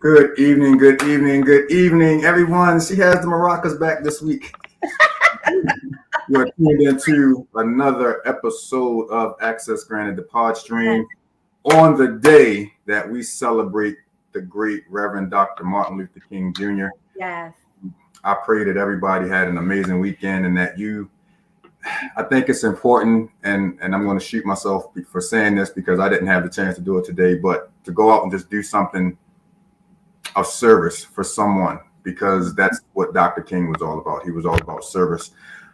Good evening, good evening, good evening, everyone. She has the maracas back this week. You are tuned into another episode of Access Granted, the pod stream, on the day that we celebrate the great Reverend Dr. Martin Luther King Jr. Yes. I pray that everybody had an amazing weekend and that I think it's important, and I'm going to shoot myself for saying this because I didn't have the chance to do it today, but to go out and just do something of service for someone, because that's what Dr. King was all about. He was all about service.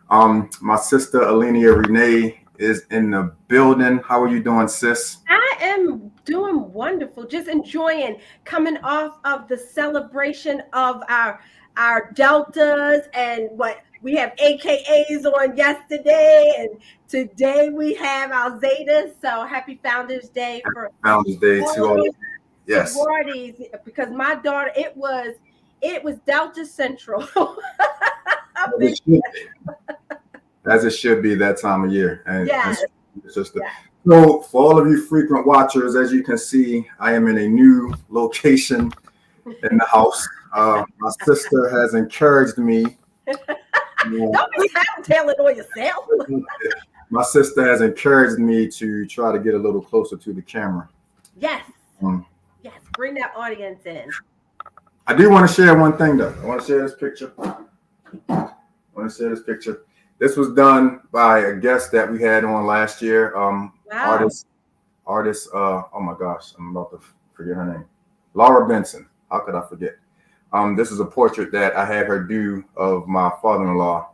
My sister Alenia Renee is in the building. How are you doing, sis? I am doing wonderful. Just enjoying coming off of the celebration of our deltas, and what we have AKAs on yesterday, and today we have our zetas. So happy Founders Day for Founders Day to all. Yes. Sororities, because my daughter, it was Delta Central. As it should be that time of year. And yes. So for all of you frequent watchers, as you can see, I am in a new location in the house. My sister has encouraged me. Don't be telling on yourself. My sister has encouraged me to try to get a little closer to the camera. Yes. Yes, bring that audience in. I do want to share one thing, though. I want to share this picture. This was done by a guest that we had on last year. Wow. Artist. Oh my gosh, I'm about to forget her name. Laura Benson. How could I forget? This is a portrait that I had her do of my father-in-law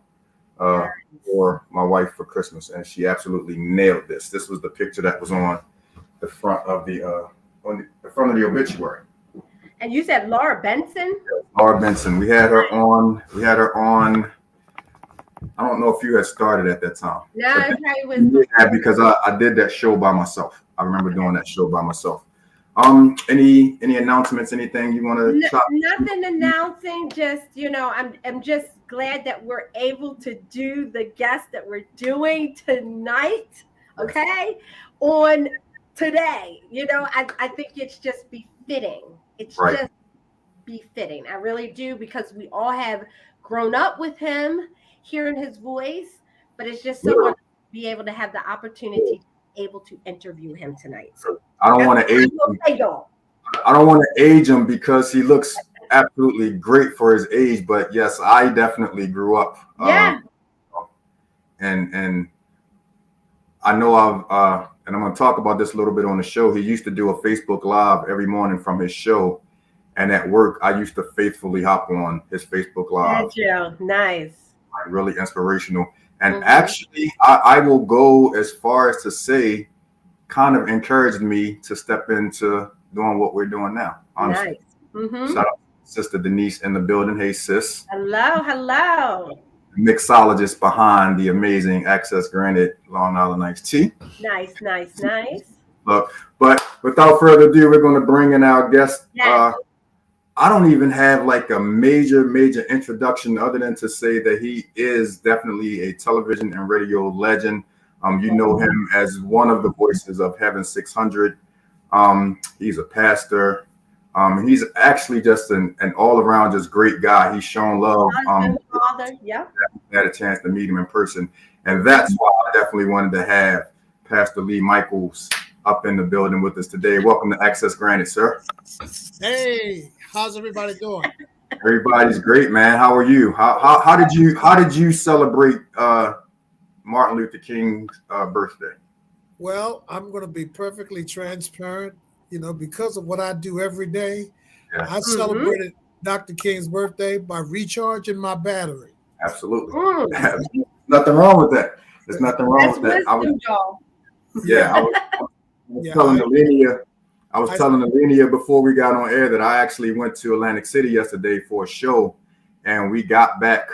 for my wife for Christmas, and she absolutely nailed this. This was the picture that was on the front of the obituary. And you said Laura Benson? Laura Benson. We had her on. I don't know if you had started at that time. No, it probably was. Yeah, because I did that show by myself. I remember doing that show by myself. Any announcements? Anything you want to? Nothing announcing. Just I'm just glad that we're able to do the guest that we're doing tonight. Okay, on today. I think it's just befitting. It's right. Just befitting. I really do, because we all have grown up with him, hearing his voice, but it's just so wonderful to be able to have the opportunity to be able to interview him tonight. I don't want to age him. I don't want to age him because he looks absolutely great for his age, but yes, I definitely grew up. Yeah. And I know and I'm going to talk about this a little bit on the show. He used to do a Facebook Live every morning from his show. And at work, I used to faithfully hop on his Facebook Live. Nice. Really inspirational. And actually, I will go as far as to say, kind of encouraged me to step into doing what we're doing now. Honestly. Nice. Shout out to Sister Denise in the building. Hey, sis. Hello. Mixologist behind the amazing Access Granted Long Island Iced Tea. Nice. But without further ado, we're going to bring in our guest. Yes. I don't even have like a major introduction other than to say that he is definitely a television and radio legend. You know him as one of the voices of Heaven 600. He's a pastor. He's actually just an all-around just great guy. He's shown love. Yeah. Had a chance to meet him in person, and that's why I definitely wanted to have Pastor Lee Michaels up in the building with us today. Welcome to Access Granted, sir. Hey, how's everybody doing? Everybody's great, man. How are you? How did you celebrate Martin Luther King's birthday? Well, I'm going to be perfectly transparent. Because of what I do every day, I celebrated Dr. King's birthday by recharging my battery. Absolutely. Nothing wrong with that. There's nothing wrong That's with that. wisdom, y'all. Yeah, I was telling Alenia before we got on air that I actually went to Atlantic City yesterday for a show, and we got back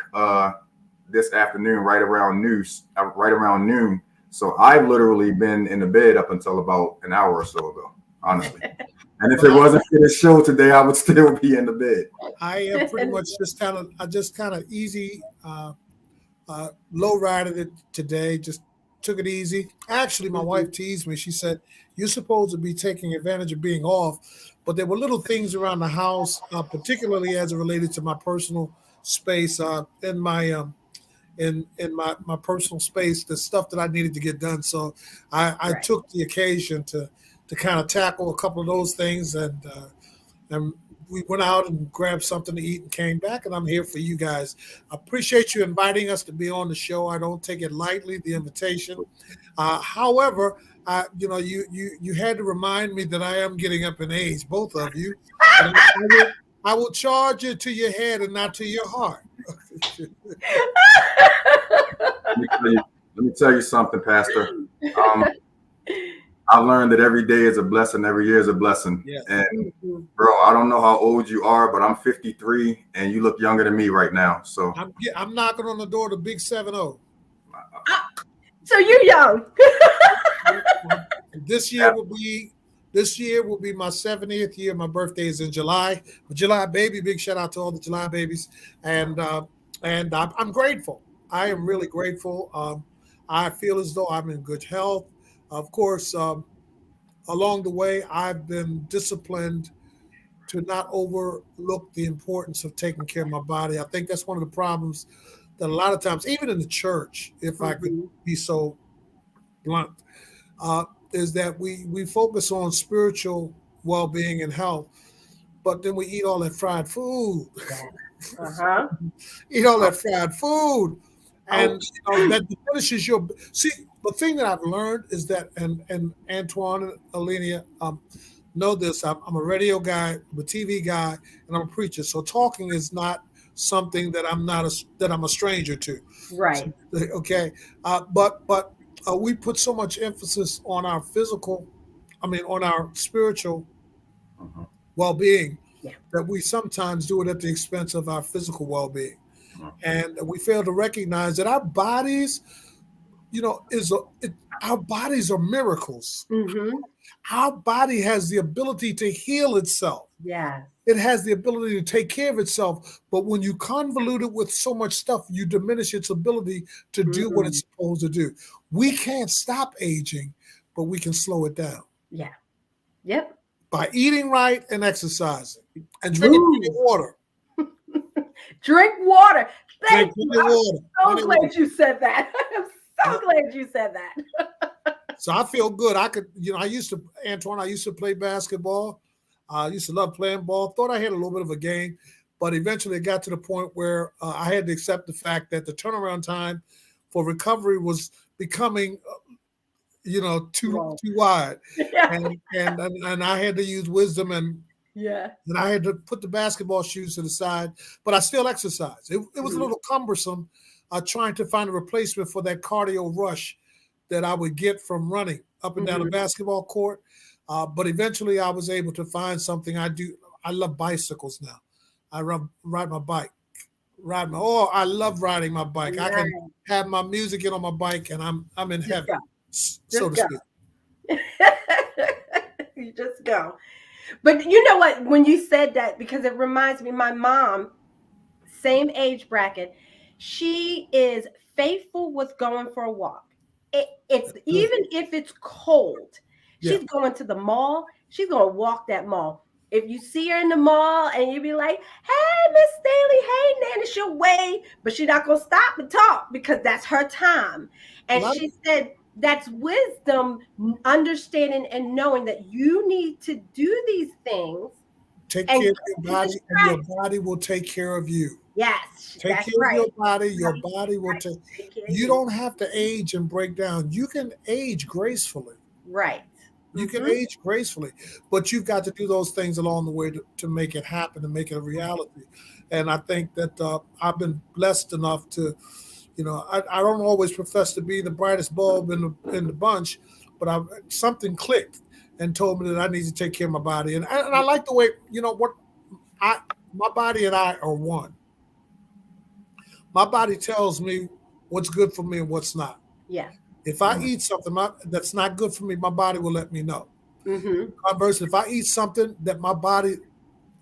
this afternoon right around noon. So I've literally been in the bed up until about an hour or so ago, honestly. And if it wasn't for this show today, I would still be in the bed. I pretty much just kind of easy low rided it today. Just took it easy. Actually, my wife teased me. She said, "You're supposed to be taking advantage of being off," but there were little things around the house, particularly as it related to my personal space, in my my personal space, the stuff that I needed to get done. So I took the occasion to kind of tackle a couple of those things, and we went out and grabbed something to eat and came back, and I'm here for you guys. I appreciate you inviting us to be on the show. I don't take it lightly, the invitation. However, you had to remind me that I am getting up in age, both of you. I will charge it to your head and not to your heart. Let me tell you something, Pastor. I learned that every day is a blessing, every year is a blessing. Yeah. And bro, I don't know how old you are, but I'm 53 and you look younger than me right now. So I'm knocking on the door to Big 7-0. So you're young. This year will be my 70th year. My birthday is in July. July baby, big shout out to all the July babies. And I'm grateful. I am really grateful. I feel as though I'm in good health. Of course, along the way, I've been disciplined to not overlook the importance of taking care of my body. I think that's one of the problems that a lot of times, even in the church, if I could be so blunt, is that we focus on spiritual well-being and health, but then we eat all that fried food. Eat all that fried food. And that diminishes your. See, the thing that I've learned is that, and Antoine and Alenia know this. I'm a radio guy, I'm a TV guy, and I'm a preacher. So talking is not something that I'm a stranger to. Right. Okay. But we put so much emphasis on our on our spiritual well-being that we sometimes do it at the expense of our physical well-being. And we fail to recognize that our bodies, our bodies are miracles. Our body has the ability to heal itself. Yeah. It has the ability to take care of itself. But when you convolute it with so much stuff, you diminish its ability to do what it's supposed to do. We can't stop aging, but we can slow it down. Yeah. Yep. By eating right and exercising and drinking water. Drink water. Thank you. Water. I'm so glad you said that. I'm so glad you said that. So I feel good. Antoine, I used to play basketball. I used to love playing ball. Thought I had a little bit of a game, but eventually it got to the point where I had to accept the fact that the turnaround time for recovery was becoming, too wide. Yeah. And I had to use wisdom and I had to put the basketball shoes to the side, but I still exercise. It was a little cumbersome trying to find a replacement for that cardio rush that I would get from running up and down the basketball court. But eventually I was able to find something I do. I love bicycles now. I ride my bike. I love riding my bike. Yeah. I can have my music in on my bike and I'm in heaven, so to speak. You just go. But you know what, when you said that, because it reminds me, my mom, same age bracket, she is faithful with going for a walk. It's even if it's cold, she's going to the mall, she's going to walk that mall. If you see her in the mall and you be like, hey, Miss Staley, hey, Nanny, she'll wave, but she's not going to stop and talk because that's her time. And she said, that's wisdom, understanding and knowing that you need to do these things. Take care of your body, and your body will take care of you. Yes, take care of your body. Your body will take. You don't have to age and break down. You can age gracefully. Right. You can age gracefully, but you've got to do those things along the way to make it happen and make it a reality. And I think that I've been blessed enough to You know, I don't always profess to be the brightest bulb in the bunch, but something clicked and told me that I need to take care of my body. And I like the way, you know what, my body and I are one. My body tells me what's good for me and what's not. Yeah. If I eat something that's not good for me, my body will let me know. Mm-hmm. Conversely, if I eat something that my body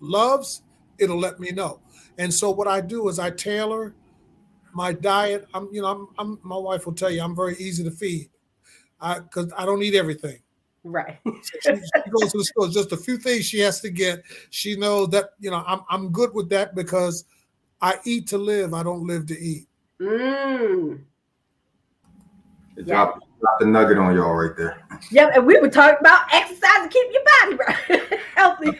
loves, it'll let me know. And so what I do is I tailor my diet. My wife will tell you I'm very easy to feed because I don't eat everything. Right. So she goes to the store. Just a few things she has to get. She knows that I'm good with that because I eat to live. I don't live to eat. Mm. Drop the nugget on y'all right there. Yep, and we were talking about exercise to keep your body right, healthy.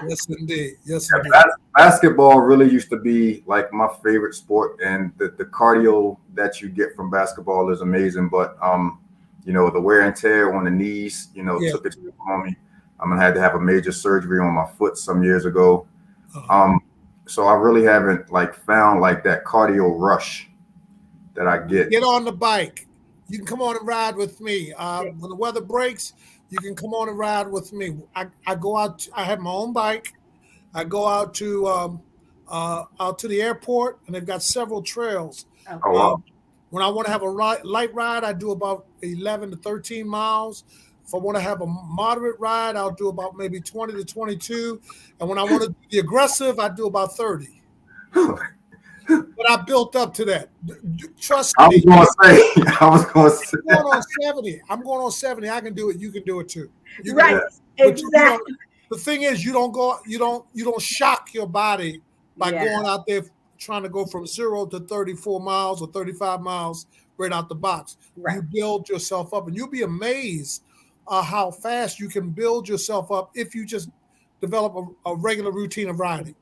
Yes, indeed. Yes, Yeah, indeed. basketball really used to be like my favorite sport, and the cardio that you get from basketball is amazing. But the wear and tear on the knees, Yeah. took it on me. Had to have a major surgery on my foot some years ago. So I really haven't found that cardio rush that I get. Get on the bike. You can come on and ride with me. When the weather breaks, you can come on and ride with me. I go out. I have my own bike. I go out to the airport, and they've got several trails. Oh, wow. When I want to have a light ride, I do about 11 to 13 miles. If I want to have a moderate ride, I'll do about maybe 20 to 22. And when I want to be aggressive, I do about 30. But I built up to that. Trust me. I was going to say. I'm going on 70. I'm going on 70. I can do it. You can do it too. Right. Exactly. The thing is, you don't shock your body by going out there trying to go from 0 to 34 miles or 35 miles right out the box. Right. You build yourself up, and you'll be amazed how fast you can build yourself up if you just develop a regular routine of riding.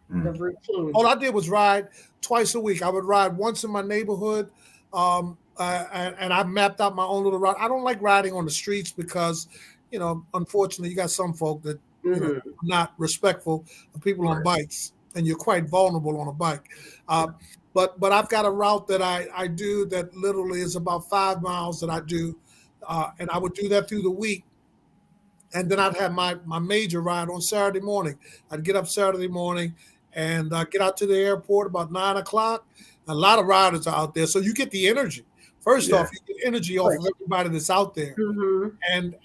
The routine. All I did was ride twice a week. I would ride once in my neighborhood, and I mapped out my own little route. I don't like riding on the streets because, unfortunately, you got some folk that are not respectful of people on bikes, and you're quite vulnerable on a bike. But I've got a route that I do that literally is about 5 miles that I do, and I would do that through the week. And then I'd have my major ride on Saturday morning. I'd get up Saturday morning and get out to the airport about 9 o'clock. A lot of riders are out there. So you get the energy. First off, you get energy off of everybody that's out there. And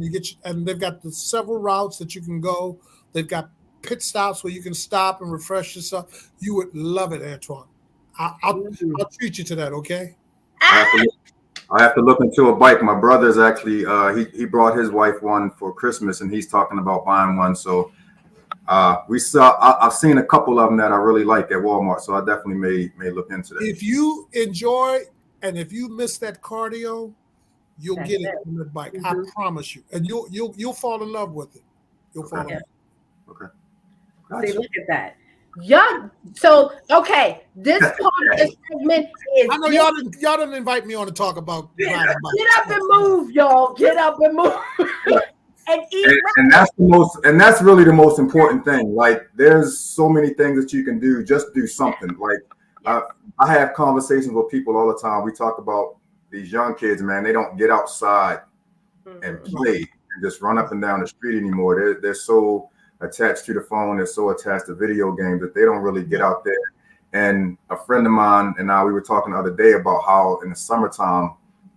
you get and they've got the several routes that you can go. They've got pit stops where you can stop and refresh yourself. You would love it, Antoine. I'll treat you to that, okay? I have to look into a bike. My brother's actually he brought his wife one for Christmas, and he's talking about buying one. So I've seen a couple of them that I really like at Walmart. So I definitely may look into that. If you enjoy and if you miss that cardio, you'll get it on that bike. I promise you, and you'll fall in love with it. You'll fall in love. Okay. Gotcha. See, look at that. Yeah. So okay, this part of the segment is. I know y'all didn't invite me on to talk about. Get up and move, y'all. Get up and move. And eat. And that's really the most important thing. Like, there's so many things that you can do. Just do something. Like, I have conversations with people all the time. We talk about these young kids, man. They don't get outside and play and just run up and down the street anymore. They're so attached to the phone, they're so attached to video games that they don't really get out there. And a friend of mine and I, we were talking the other day about how in the summertime,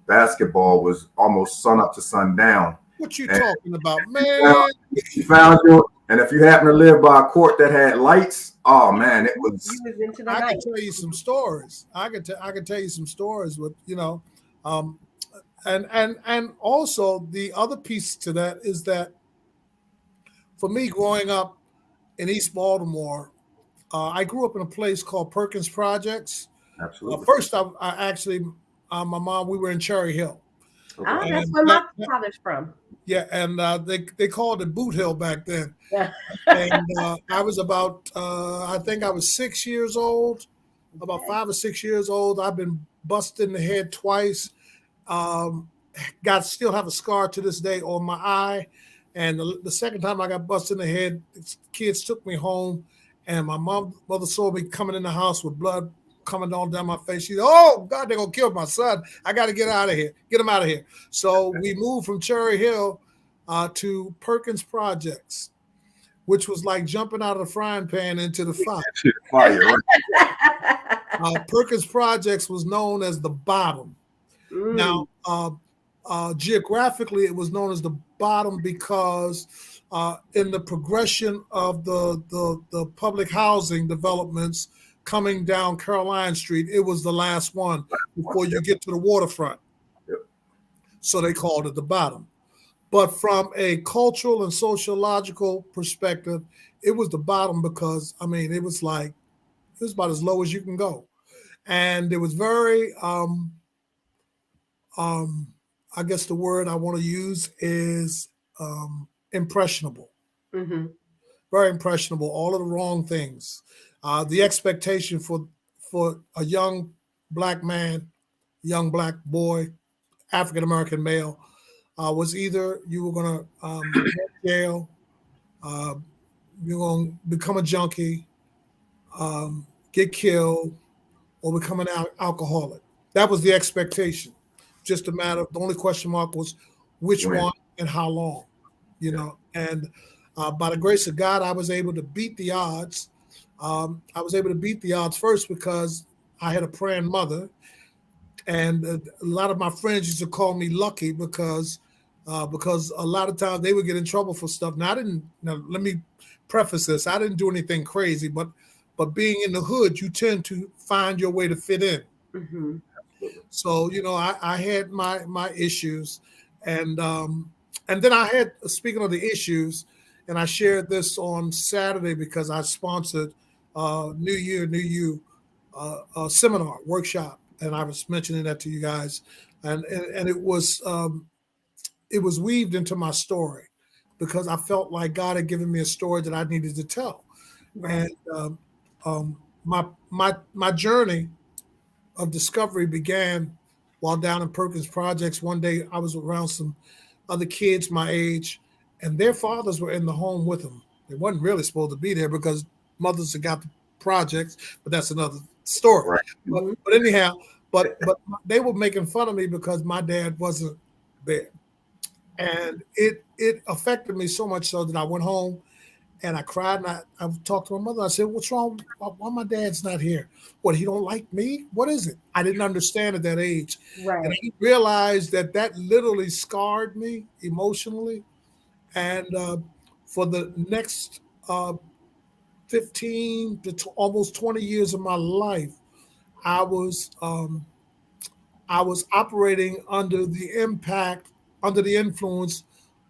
basketball was almost sun up to sundown. What you talking about, man? You found you, and if you happen to live by a court that had lights, oh man, it was. I can tell you some stories. I can tell you some stories with and also the other piece to that is that. For me, growing up in East Baltimore, I grew up in a place called Perkins Projects. Absolutely. First, I actually, my mom, we were in Cherry Hill. Okay. Oh, that's where my father's from. Yeah, and they called it Boot Hill back then. Yeah. And I was about, I think I was 6 years old, about 5 or 6 years old. I've been busted in the head twice. Still have a scar to this day on my eye. And the second time I got busted in the head, kids took me home, and my mother saw me coming in the house with blood coming on down my face. She said, "Oh God, they're gonna kill my son. I got to get out of here. Get him out of here." So we moved from Cherry Hill to Perkins Projects, which was like jumping out of the frying pan into the fire. Fire, right? Perkins Projects was known as the bottom. Now, geographically, it was known as the bottom because in the progression of the public housing developments coming down Caroline Street, it was the last one before you get to the waterfront. Yep. So they called it the bottom. But from a cultural and sociological perspective, it was the bottom because, I mean, it was about as low as you can go. And it was very, I guess the word I want to use is impressionable. Mm-hmm. Very impressionable. All of the wrong things. The expectation for a young black man, young black boy, African American male, was either you were going to go to jail, you're going to become a junkie, get killed, or become an alcoholic. That was the expectation. Just a matter of the only question mark was which one and how long, you know. And by the grace of God, I was able to beat the odds. I was able to beat the odds first because I had a praying mother, and a lot of my friends used to call me lucky because a lot of times they would get in trouble for stuff. Now let me preface this: I didn't do anything crazy, but being in the hood, you tend to find your way to fit in. Mm-hmm. So, you know, I had my issues, and then I had, speaking of the issues, and I shared this on Saturday because I sponsored New Year, New You seminar workshop, and I was mentioning that to you guys, and it was weaved into my story because I felt like God had given me a story that I needed to tell, Right. and my journey of discovery began while down in Perkins Projects. One day I was around some other kids my age, and their fathers were in the home with them. They wasn't really supposed to be there because mothers had got the projects, but that's another story. Right. But anyhow, but they were making fun of me because my dad wasn't there. And it affected me so much so that I went home and I cried, and I talked to my mother. I said, "What's wrong? Why my dad's not here? What, he don't like me? What is it?" I didn't understand at that age. Right. And I realized that literally scarred me emotionally. And for the next 15 to almost 20 years of my life, I was operating under the influence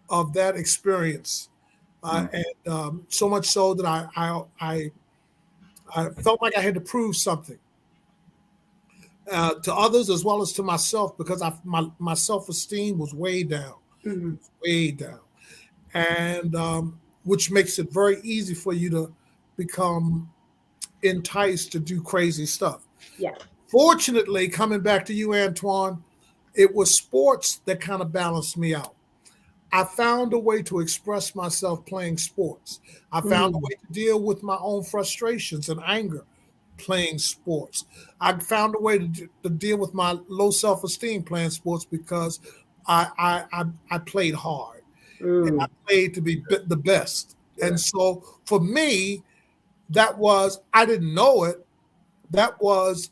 of that experience. And so much so that I felt like I had to prove something to others as well as to myself because my self-esteem was way down, Mm-hmm. way down, and which makes it very easy for you to become enticed to do crazy stuff. Yeah. Fortunately, coming back to you, Antoine, it was sports that kind of balanced me out. I found a way to express myself playing sports. I found a way to deal with my own frustrations and anger playing sports. I found a way to deal with my low self-esteem playing sports because I played hard and I played to be the best. Yeah. And so for me, that was, I didn't know it. That was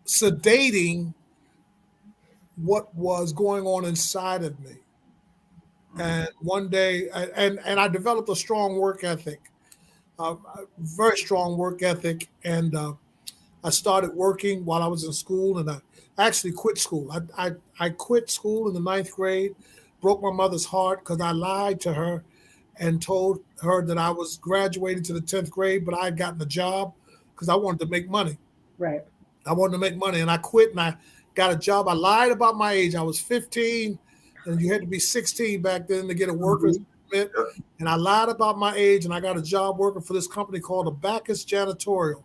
sedating what was going on inside of me. And one day, and I developed a strong work ethic, very strong work ethic. And I started working while I was in school, and I actually quit school. I quit school in the 9th grade, broke my mother's heart because I lied to her and told her that I was graduating to the 10th grade, but I had gotten a job because I wanted to make money. Right. I wanted to make money, and I quit, and I got a job. I lied about my age. I was 15, and you had to be 16 back then to get a worker's permit. And I lied about my age, and I got a job working for this company called Abacus Janitorial.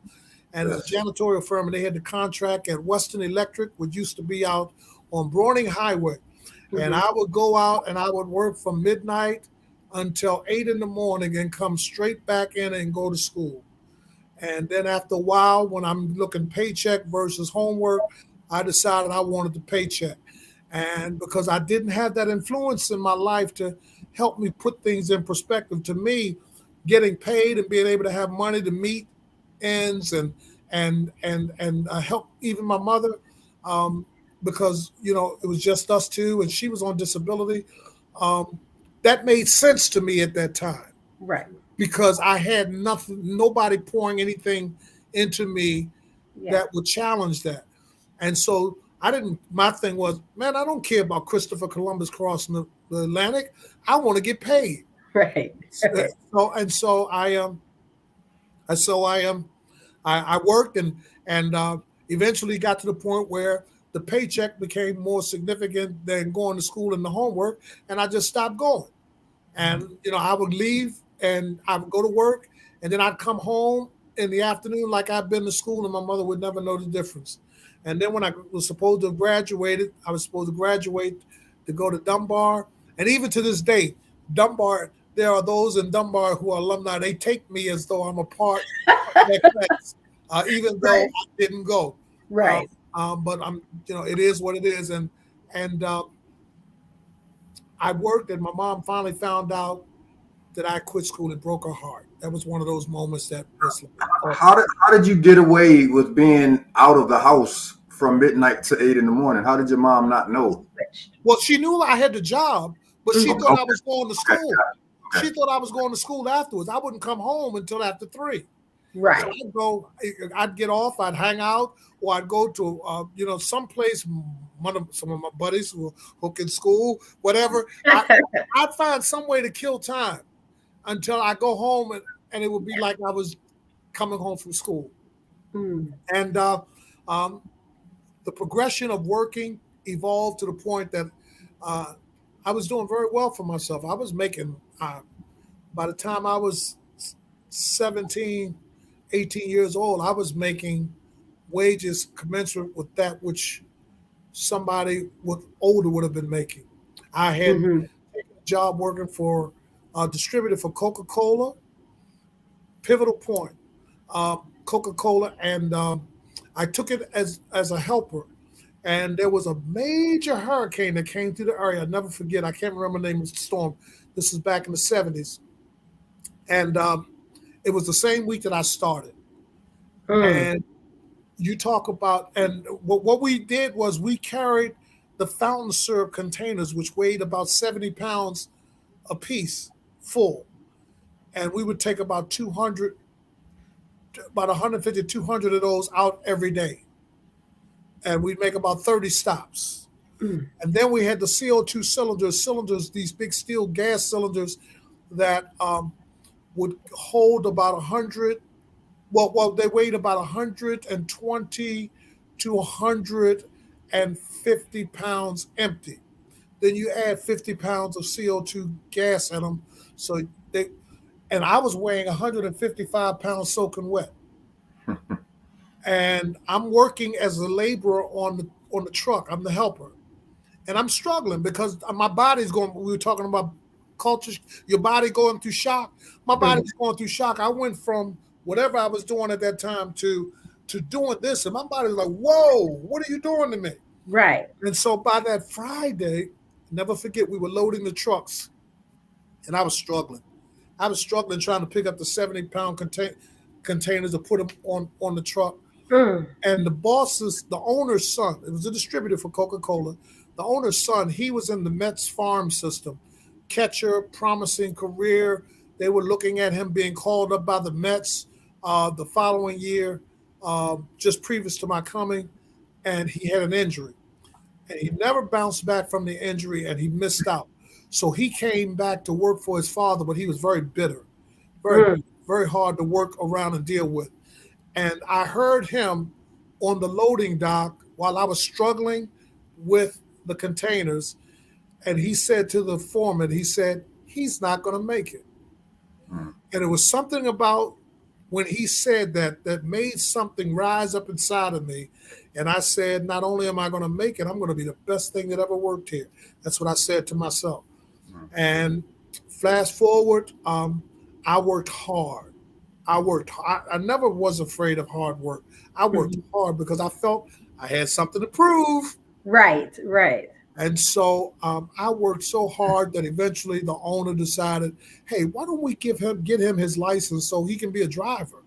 And it's a janitorial firm, and they had the contract at Western Electric, which used to be out on Browning Highway. And I would go out, and I would work from midnight until 8 in the morning and come straight back in and go to school. And then after a while, when I'm looking paycheck versus homework, I decided I wanted the paycheck. And because I didn't have that influence in my life to help me put things in perspective, to me, getting paid and being able to have money to meet ends and help even my mother, um, because it was just us two and she was on disability. Um, that made sense to me at that time Right. because I had nothing, nobody pouring anything into me Yeah. that would challenge that. And so I didn't, my thing was, man, I don't care about Christopher Columbus crossing the Atlantic. I want to get paid. Right. I worked and eventually got to the point where the paycheck became more significant than going to school and the homework, and I just stopped going. And I would leave and I would go to work, and then I'd come home in the afternoon like I'd been to school, and my mother would never know the difference. And then when I was supposed to have graduated, I was supposed to graduate to go to Dunbar, and even to this day, Dunbar. There are those in Dunbar who are alumni. They take me as though I'm a part of their class, even though I didn't go. Right. But it is what it is, and I worked, and my mom finally found out that I quit school. It broke her heart. That was one of those moments that was like, how did you get away with being out of the house from midnight to 8 a.m? How did your mom not know? Well, she knew I had the job, but she thought I was going to school. Okay. She thought I was going to school afterwards. I wouldn't come home until after 3. Right. So I'd get off, I'd hang out, or I'd go to, someplace, some of my buddies who were hooking school, whatever. I'd find some way to kill time until I go home and it would be like I was coming home from school. And the progression of working evolved to the point that I was doing very well for myself. I was making, by the time I was 17, 18 years old, I was making wages commensurate with that which somebody older would have been making. I had taken a job working for a distributor for Coca-Cola, Pivotal Point, Coca-Cola, and I took it as a helper. And there was a major hurricane that came through the area. I'll never forget. I can't remember the name of the storm. This is back in the 70s. And it was the same week that I started. And you talk about, and what we did was we carried the fountain syrup containers, which weighed about 70 pounds a piece full. And we would take about 150, 200 of those out every day. And we'd make about 30 stops. And then we had the CO2 cylinders, these big steel gas cylinders that would hold about 100. Well, they weighed about 120 to 150 pounds empty. Then you add 50 pounds of CO2 gas in them. And I was weighing 155 pounds soaking wet. And I'm working as a laborer on the truck. I'm the helper. And I'm struggling because my body's going, we were talking about culture, your body going through shock. My body's going through shock. I went from whatever I was doing at that time to doing this. And my body's like, whoa, what are you doing to me? Right. And so by that Friday, never forget, we were loading the trucks. And I was struggling. I was struggling trying to pick up the 70-pound containers to put them on the truck. And the owner's son, it was a distributor for Coca-Cola. The owner's son, he was in the Mets farm system. Catcher, promising career. They were looking at him being called up by the Mets the following year, just previous to my coming, and he had an injury. And he never bounced back from the injury, and he missed out. So he came back to work for his father, but he was very bitter, very, very hard to work around and deal with. And I heard him on the loading dock while I was struggling with the containers. And he said to the foreman, he said, he's not going to make it. And it was something about when he said that made something rise up inside of me. And I said, not only am I going to make it, I'm going to be the best thing that ever worked here. That's what I said to myself. And fast forward, I worked hard. I worked. I never was afraid of hard work. I worked hard because I felt I had something to prove. Right, right. And so I worked so hard that eventually the owner decided, hey, why don't we get him his license so he can be a driver?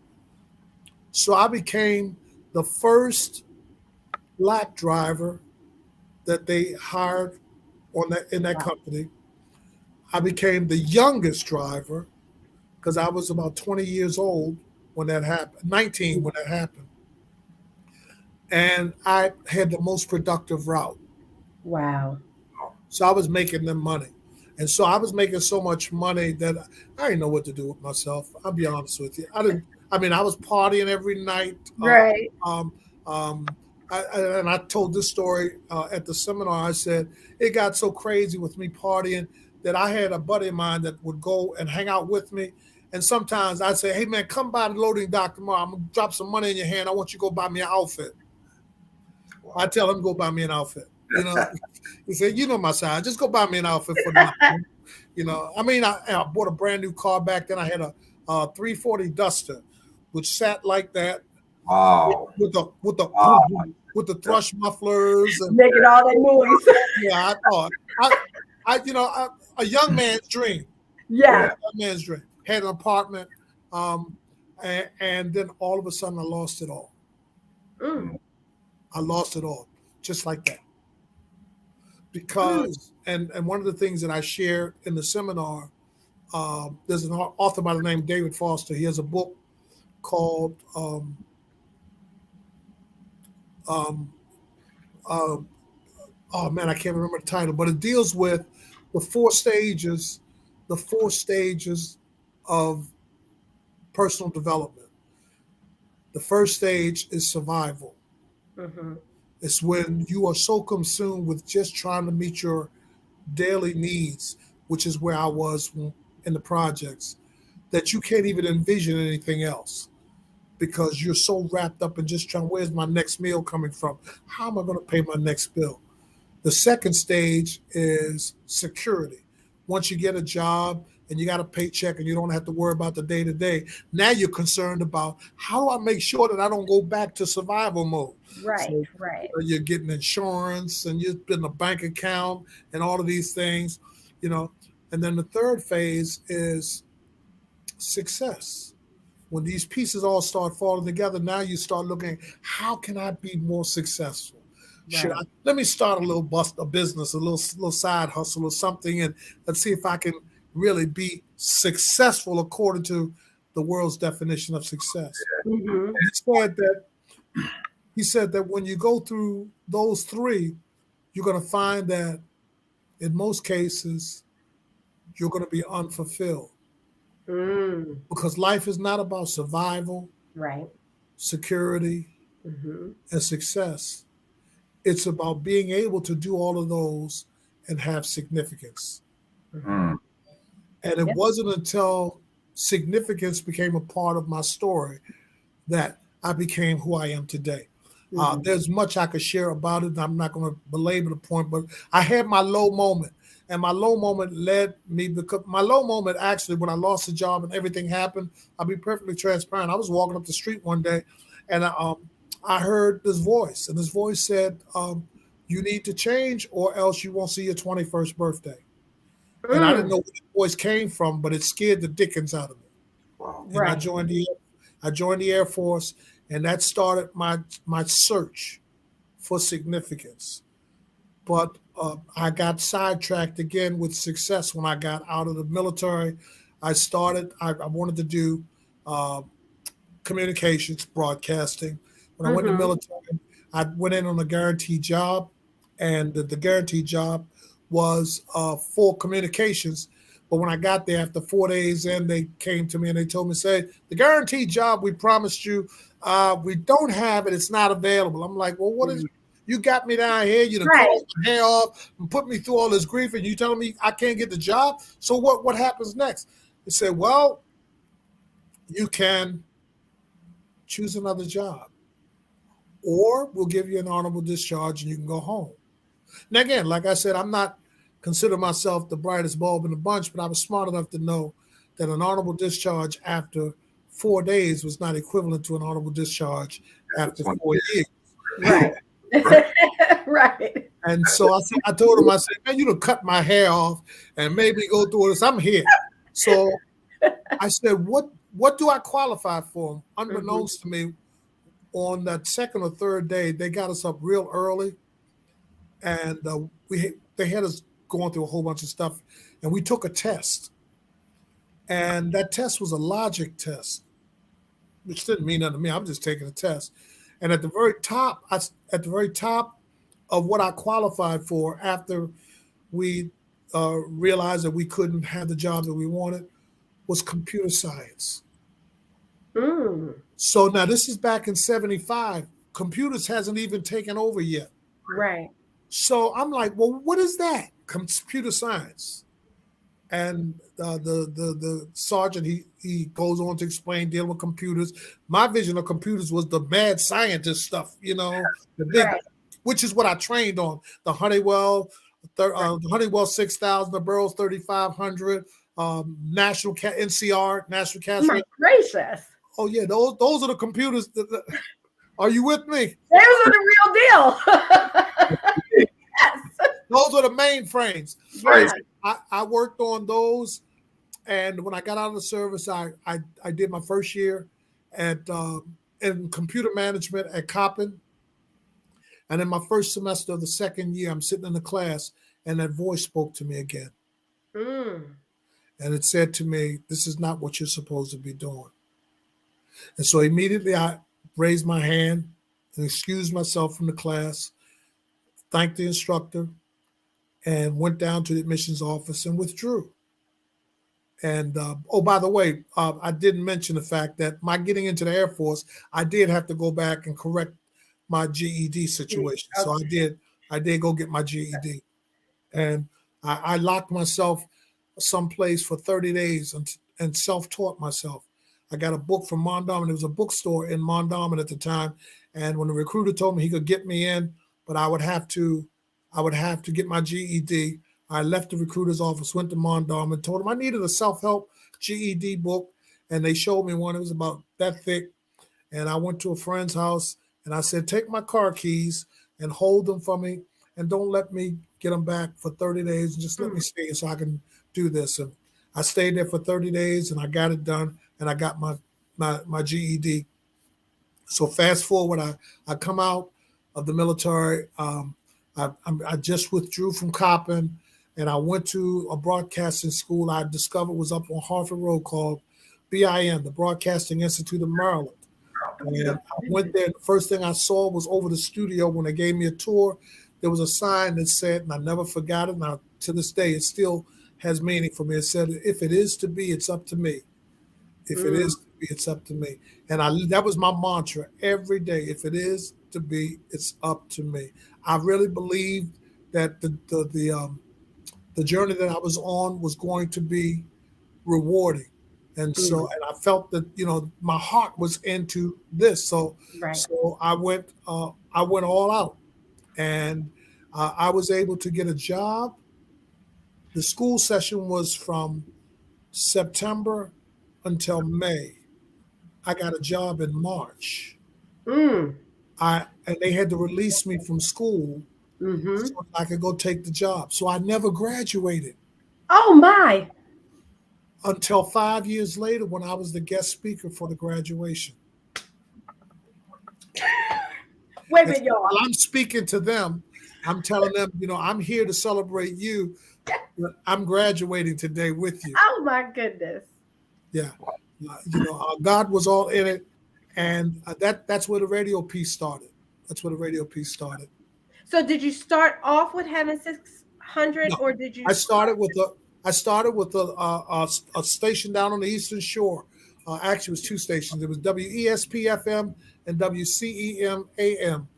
So I became the first black driver that they hired in that company. I became the youngest driver because I was about 20 years old when that happened, 19 when that happened. And I had the most productive route. Wow. So I was making them money. And so I was making so much money that I didn't know what to do with myself. I'll be honest with you. I was partying every night. Right. And I told this story at the seminar. I said, it got so crazy with me partying that I had a buddy of mine that would go and hang out with me. And sometimes I'd say, hey, man, come by the loading dock tomorrow. I'm going to drop some money in your hand. I want you to go buy me an outfit. I tell him, go buy me an outfit. You know, he said, you know my size. Just go buy me an outfit for nothing. You know, I bought a brand new car back then. I had a 340 Duster, which sat like that. Wow. With the thrush mufflers and making all that noise. Yeah, I thought a young man's dream. Yeah. A young man's dream. Had an apartment, and then all of a sudden I lost it all. I lost it all, just like that. Because and one of the things that I shared in the seminar, there's an author by the name David Foster. He has a book called oh man, I can't remember the title, but it deals with the four stages of personal development. The first stage is survival. Mm-hmm. It's when you are so consumed with just trying to meet your daily needs, which is where I was in the projects, that you can't even envision anything else because you're so wrapped up in just trying, where's my next meal coming from? How am I going to pay my next bill? The second stage is security. Once you get a job and you got a paycheck and you don't have to worry about the day-to-day, now you're concerned about how do I make sure that I don't go back to survival mode? Right, so, right. You're getting insurance and you're in a bank account and all of these things, And then the third phase is success. When these pieces all start falling together, now you start looking, how can I be more successful? Right. Let me start a business, a little side hustle or something, and let's see if I can really be successful according to the world's definition of success. Mm-hmm. He said that when you go through those three, you're going to find that in most cases, you're going to be unfulfilled. Because life is not about survival, right, security, and success. It's about being able to do all of those and have significance. And it wasn't until significance became a part of my story that I became who I am today. There's much I could share about it, and I'm not going to belabor the point, but I had my low moment. And my low moment led me, because my low moment actually, when I lost the job and everything happened, I'll be perfectly transparent. I was walking up the street one day and I heard this voice, and this voice said, you need to change or else you won't see your 21st birthday. And I didn't know where the voice came from, but it scared the dickens out of me. Wow. And I joined the Air Force, and that started my search for significance. But I got sidetracked again with success when I got out of the military. I wanted to do communications, broadcasting. When I went to the military, I went in on a guaranteed job, and the guaranteed job was for communications. But when I got there after 4 days in, they came to me and they told me, say, the guaranteed job we promised you, we don't have it. It's not available. I'm like, well, what is it? You got me down here, you done cut my hair off and put me through all this grief, and you telling me I can't get the job? So what happens next? They said, well, you can choose another job, or we'll give you an honorable discharge and you can go home. Now, again, like I said, I'm not consider myself the brightest bulb in the bunch, but I was smart enough to know that an honorable discharge after 4 days was not equivalent to an honorable discharge after 20 4 years. Right. Right. Right. And so I told him, I said, man, you done cut my hair off and made me go through this. I'm here. So I said, what do I qualify for? Unbeknownst to me, on that second or third day, they got us up real early, and they had us going through a whole bunch of stuff, and we took a test. And that test was a logic test, which didn't mean nothing to me. I'm just taking a test. And at the very top of what I qualified for after we realized that we couldn't have the job that we wanted was computer science. Mm. So now this is back in 75. Computers hasn't even taken over yet. Right. So I'm like, well, what is that? Computer science. And the sergeant, he goes on to explain dealing with computers. My vision of computers was the mad scientist stuff, the big, Right. which is what I trained on. The Honeywell, the Honeywell 6000, the Burroughs 3500, National NCR, National Oh Cash. my gracious. Oh yeah, those are the computers. Are you with me? Those are the real deal. Yes. Those are the mainframes. Right. I worked on those, and when I got out of the service, I did my first year at in computer management at Coppin, and in my first semester of the second year, I'm sitting in the class, and that voice spoke to me again, Mm. and it said to me, "This is not what you're supposed to be doing." And so immediately I raised my hand and excused myself from the class, thanked the instructor, and went down to the admissions office and withdrew. And by the way, I didn't mention the fact that my getting into the Air Force, I did have to go back and correct my GED situation. Okay. So I did go get my GED, and I locked myself someplace for 30 days and self-taught myself. I got a book from Mondawmin. There was a bookstore in Mondawmin at the time, and when the recruiter told me he could get me in, but I would have to get my GED. I left the recruiter's office, went to Mondawmin, told him I needed a self-help GED book, and they showed me one. It was about that thick, and I went to a friend's house, and I said, take my car keys and hold them for me, and don't let me get them back for 30 days, and just let me stay so I can do this. And I stayed there for 30 days, and I got it done, and I got my GED. So fast forward, I come out of the military. I just withdrew from Coppin, and I went to a broadcasting school I discovered was up on Harford Road called BIM, the Broadcasting Institute of Maryland. And I went there. The first thing I saw was over the studio when they gave me a tour. There was a sign that said, and I never forgot it. Now to this day, it still has meaning for me. It said, "If it is to be, it's up to me. If it is to be, it's up to me." And that was my mantra every day. If it is to be, it's up to me. I really believed that the journey that I was on was going to be rewarding. And so, and I felt that, my heart was into this. So, Right. so I went all out, and I was able to get a job. The school session was from September until May. I got a job in March. Mm. And they had to release me from school Mm-hmm. so I could go take the job. So I never graduated Oh my. until 5 years later when I was the guest speaker for the graduation. Wait a minute, y'all. While I'm speaking to them, I'm telling them, I'm here to celebrate you. But I'm graduating today with you. Oh my goodness. Yeah. God was all in it. And that's where the radio piece started. So did you start off with Heaven 600 No, or did you? I started with a station down on the Eastern Shore. Actually, it was two stations. It was WESP FM and WCEM AM.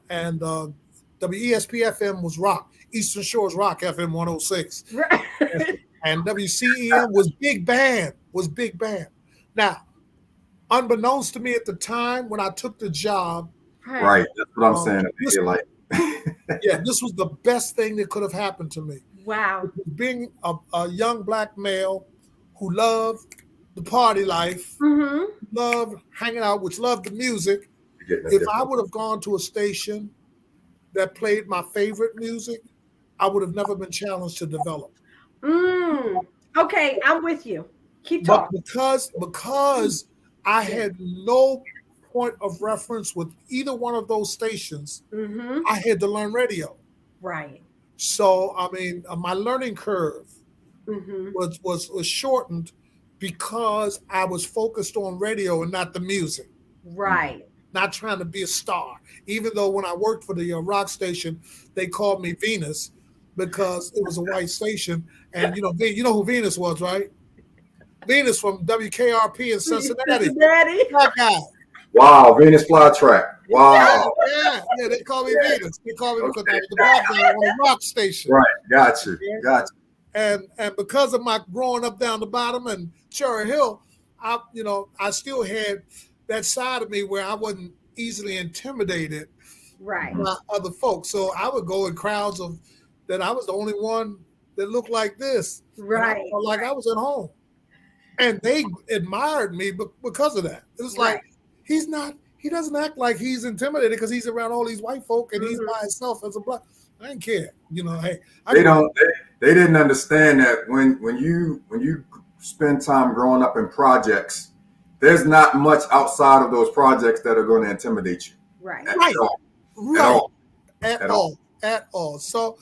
And WESP FM was rock. Eastern Shore's rock FM 106. Right. And WCEM was big band. Now, unbeknownst to me at the time when I took the job, Right. That's what I'm saying. I feel like. yeah, this was the best thing that could have happened to me. Wow. Being a young black male who loved the party life, Mm-hmm. loved hanging out, which loved the music. You're getting a If I different- would have gone to a station that played my favorite music, I would have never been challenged to develop. Okay, I'm with you. Keep But talking. because I had no point of reference with either one of those stations, Mm-hmm. I had to learn radio. Right. So I mean, my learning curve Mm-hmm. was shortened because I was focused on radio and not the music, Right. not trying to be a star. Even though when I worked for the rock station, they called me Venus because it was a white station, and you know who Venus was, right? Venus from WKRP in Cincinnati. Cincinnati. That guy. Wow, Venus flytrack. Wow. Yeah, they call me Venus. They call me because I was the black guy on the rock station. Right. Got you. Got you. And because of my growing up down the bottom and Cherry Hill, I still had that side of me where I wasn't easily intimidated Right. by other folks. So I would go in crowds of that I was the only one that looked like this. Right. I felt like I was at home. And they admired me because of that. It was like, he doesn't act like he's intimidated because he's around all these white folk and he's by himself as a black. I didn't care. Hey, they didn't understand that when you spend time growing up in projects, there's not much outside of those projects that are going to intimidate you. Right. At all. So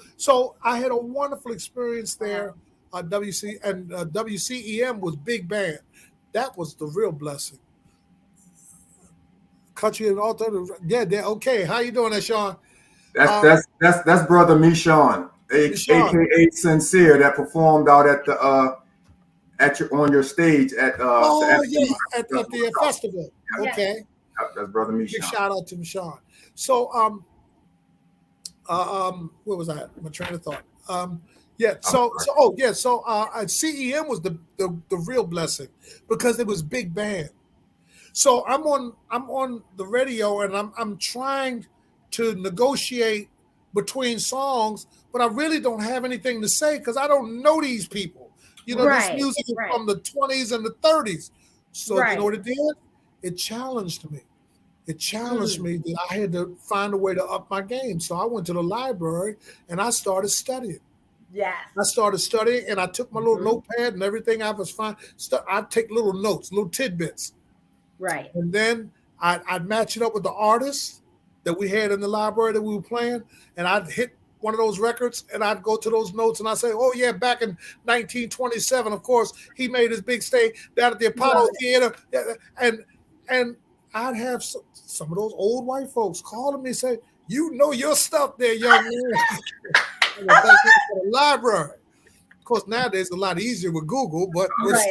I had a wonderful experience there. WCEM was big band. That was the real blessing. Country and alternative. Yeah. Okay. How you doing there, Sean? That's brother Michon, aka Sincere, that performed out at the on your stage at at the festival. Okay. That's brother Michon. Big shout out to Michon. So where was I? My train of thought. So CEM was the real blessing because it was big band. So I'm on the radio and I'm trying to negotiate between songs, but I really don't have anything to say because I don't know these people. This music is from the 20s and the 30s. So you know what it did? It challenged me. It challenged me that I had to find a way to up my game. So I went to the library and I started studying. Yes. I started studying and I took my little notepad and everything I was fine. I'd take little notes, little tidbits. Right. And then I'd match it up with the artists that we had in the library that we were playing. And I'd hit one of those records and I'd go to those notes and I'd say, oh yeah, back in 1927, of course, he made his big stay down at the Apollo Theater. And I'd have some of those old white folks calling me and say, you know your stuff there, young man. And thank you for the library. Of course, nowadays it's a lot easier with Google, but that's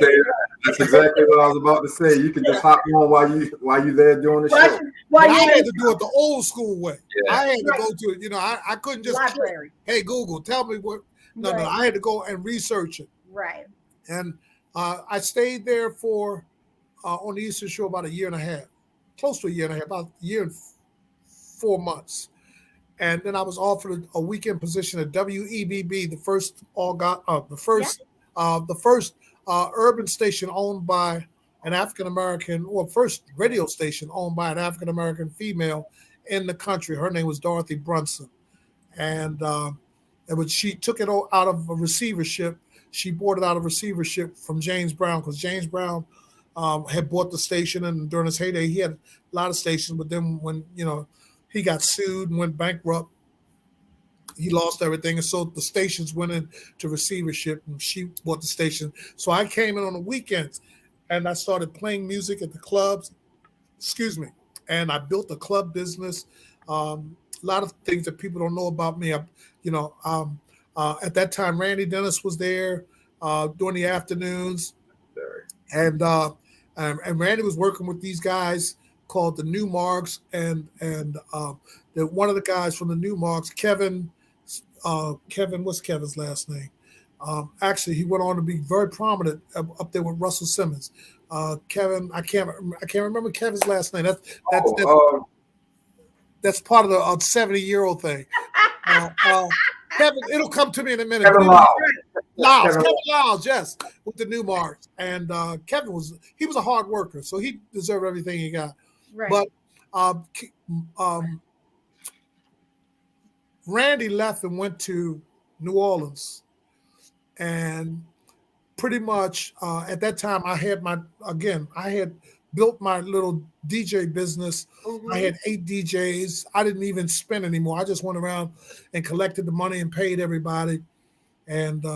exactly what I was about to say. You can just hop on while you there doing the show. I had to do it the old school way. Yeah. I had to go to I couldn't just library. Hey Google, tell me what. No, I had to go and research it. Right. And I stayed there for on the Eastern Shore about a year and a half, close to a year and a half, about a year and 4 months. And then I was offered a weekend position at WEBB, the first urban station owned by an African American, or first radio station owned by an African American female in the country. Her name was Dorothy Brunson, and she took it out of a receivership. She bought it out of receivership from James Brown because James Brown had bought the station, and during his heyday, he had a lot of stations. But then when he got sued and went bankrupt, he lost everything. And so the stations went into receivership and she bought the station. So I came in on the weekends and I started playing music at the clubs. And I built a club business. A lot of things that people don't know about me. At that time, Randy Dennis was there during the afternoons. And Randy was working with these guys called the New Marks, and one of the guys from the New Marks, Kevin, what's Kevin's last name? Actually, he went on to be very prominent up there with Russell Simmons. Kevin, I can't remember Kevin's last name. That's part of the 70-year-old thing. Kevin, it'll come to me in a minute. Lyles, Kevin. Kevin Lyles, yes, with the Newmarks. And Kevin was a hard worker, so he deserved everything he got. Right. But Randy left and went to New Orleans, and pretty much at that time I had built my little DJ business. I had 8 DJs. I didn't even spend anymore. I just went around and collected the money and paid everybody, and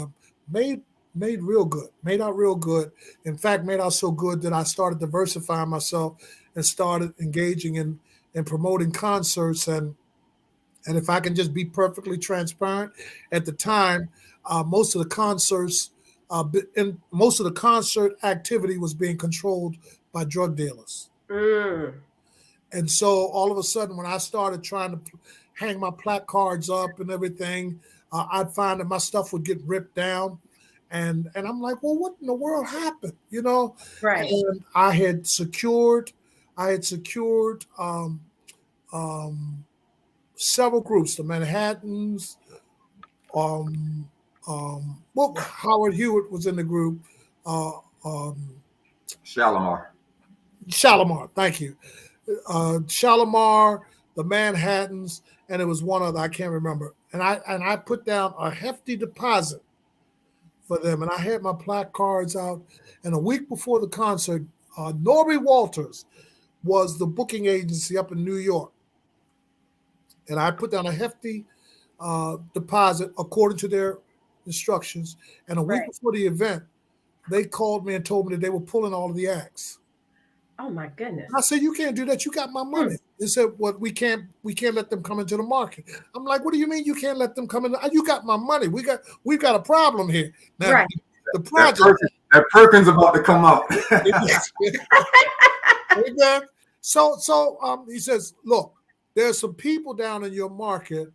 made real good. Made out real good. In fact, made out so good that I started diversifying myself and started engaging in promoting concerts. And if I can just be perfectly transparent, at the time, most of the concerts, most of the concert activity was being controlled by drug dealers. And so all of a sudden, when I started trying to hang my placards up and everything, I'd find that my stuff would get ripped down. And I'm like, well, what in the world happened? You know? Right. And I had secured several groups, the Manhattans, Howard Hewitt was in the group. Shalimar, Thank you. Shalimar, the Manhattans, and it was one other, I can't remember. And I put down a hefty deposit for them, and I had my placards out. And a week before the concert, Norrie Walters was the booking agency up in New York. And I put down a hefty deposit according to their instructions. And a week before the event, they called me and told me that they were pulling all of the acts. Oh my goodness! I said, "You can't do that. You got my money." They said, "What? We can't let them come into the market." I'm like, "What do you mean you can't let them come in? You got my money. We've got a problem here." Now, the project that Perkins about to come out. So he says, "Look, there's some people down in your market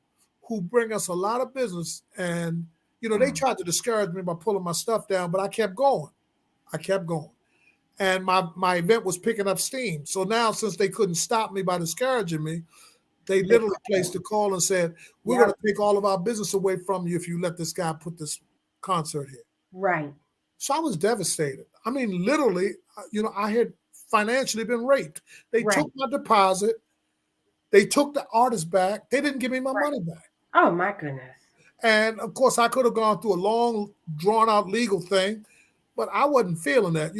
who bring us a lot of business, and they tried to discourage me by pulling my stuff down, but I kept going. And my event was picking up steam. So now, since they couldn't stop me by discouraging me, they literally placed a call and said, we're going to take all of our business away from you if you let this guy put this concert here." Right. So I was devastated. I mean, literally, I had financially been raped. They took my deposit. They took the artist back. They didn't give me my money back. Oh, my goodness. And, of course, I could have gone through a long, drawn-out legal thing, but I wasn't feeling that.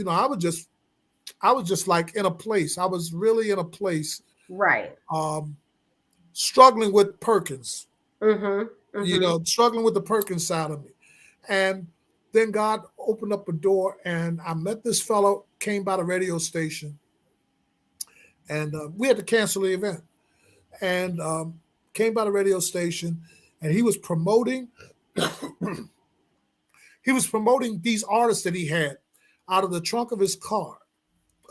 I was just like in a place. I was really in a place. Right. Struggling with Perkins. Mm-hmm. Struggling with the Perkins side of me. And then God opened up a door, and I met this fellow, came by the radio station, and we had to cancel the event. And came by the radio station, and he was promoting these artists that he had out of the trunk of his car,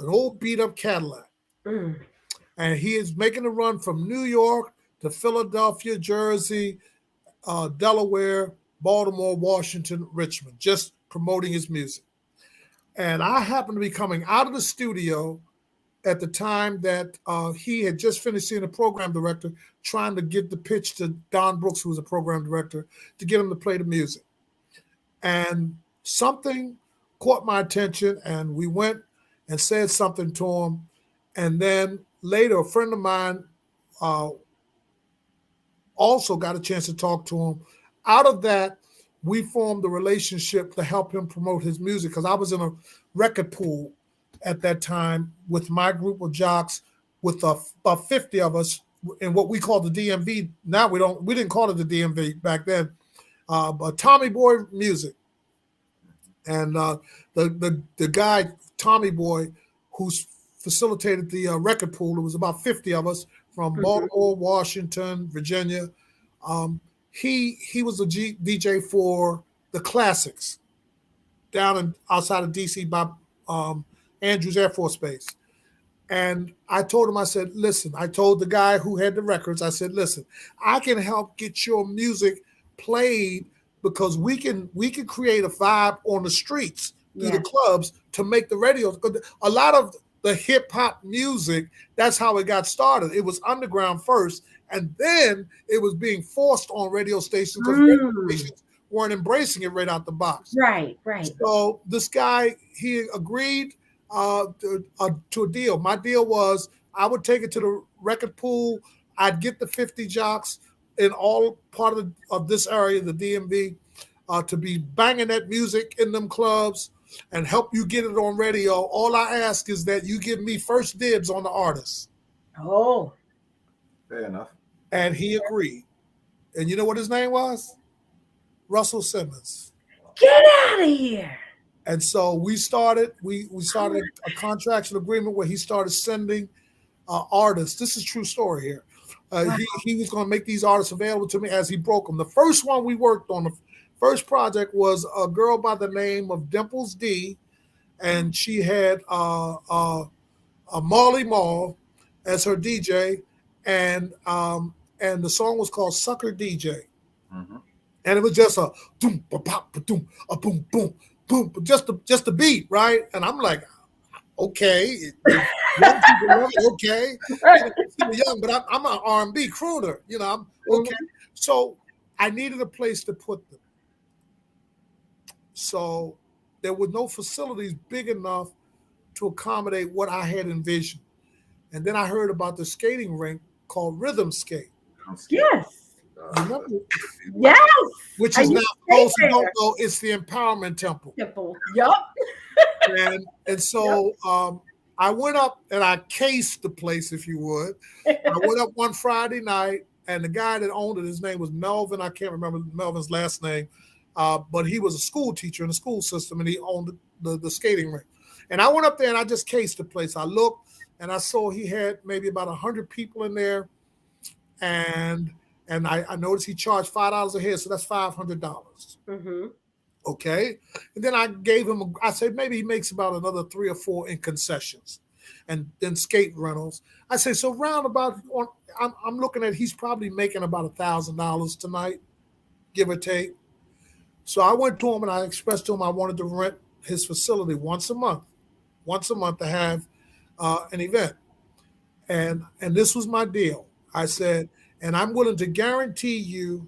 an old beat-up Cadillac. And he is making a run from New York to Philadelphia, Jersey, Delaware, Baltimore, Washington, Richmond, just promoting his music. And I happened to be coming out of the studio at the time that he had just finished seeing a program director trying to get the pitch to Don Brooks, who was a program director, to get him to play the music. And something caught my attention, and we went and said something to him. And then later, a friend of mine also got a chance to talk to him. Out of that, we formed a relationship to help him promote his music, because I was in a record pool at that time with my group of jocks, with about 50 of us in what we call the DMV. Now we didn't call it the DMV back then, but Tommy Boy Music. And the guy, Tommy Boy, who facilitated the record pool, it was about 50 of us from Baltimore, Washington, Virginia. He was a DJ for the Classics down outside of DC by Andrews Air Force Base. And I told him, I said, listen, I told the guy who had the records, I said, listen, I can help get your music played, because we can create a vibe on the streets through the clubs to make the radio. A lot of the hip hop music, that's how it got started. It was underground first, and then it was being forced on radio stations, because radio stations weren't embracing it right out the box. Right, right. So this guy, he agreed to a deal. My deal was I would take it to the record pool. I'd get the 50 jocks in all part of this area, the DMV, to be banging that music in them clubs and help you get it on radio. All I ask is that you give me first dibs on the artist. Oh, Fair enough. And he agreed. And you know what his name was? Russell Simmons. get out of here. And so we started a contractual agreement where he started sending artists. This is a true story here. Wow. He was going to make these artists available to me as he broke them. The first one we worked on, the first project, was a girl by the name of Dimples D, and she had a Marley Marl as her DJ, and the song was called Sucker DJ, Mm-hmm. and it was just a boom, ba pop, ba doom, a boom, boom, boom, just the beat, right? And I'm like, okay, young people love it, okay, young, but I'm an R&B crooner, I'm okay. So I needed a place to put them. So there were no facilities big enough to accommodate what I had envisioned. And then I heard about the skating rink called Rhythm Skate. Yes. You remember? Yes. Which I is now, used to those skate who don't there. know, it's the Empowerment Temple. Simple. Yup. And so I went up and I cased the place, if you would. I went up one Friday night, and the guy that owned it, his name was Melvin. I can't remember Melvin's last name, but he was a school teacher in the school system, and he owned the skating rink. And I went up there and I just cased the place. I looked and I saw he had maybe about 100 people in there, and I noticed he charged $5 a head, so that's $500. Mm-hmm. Okay. And then I gave him, I said, maybe he makes about another 3 or 4 in concessions and then skate rentals. I say, so roundabout, I'm looking at, he's probably making about $1,000 tonight, give or take. So I went to him and I expressed to him I wanted to rent his facility once a month to have an event. And this was my deal. I said, and I'm willing to guarantee you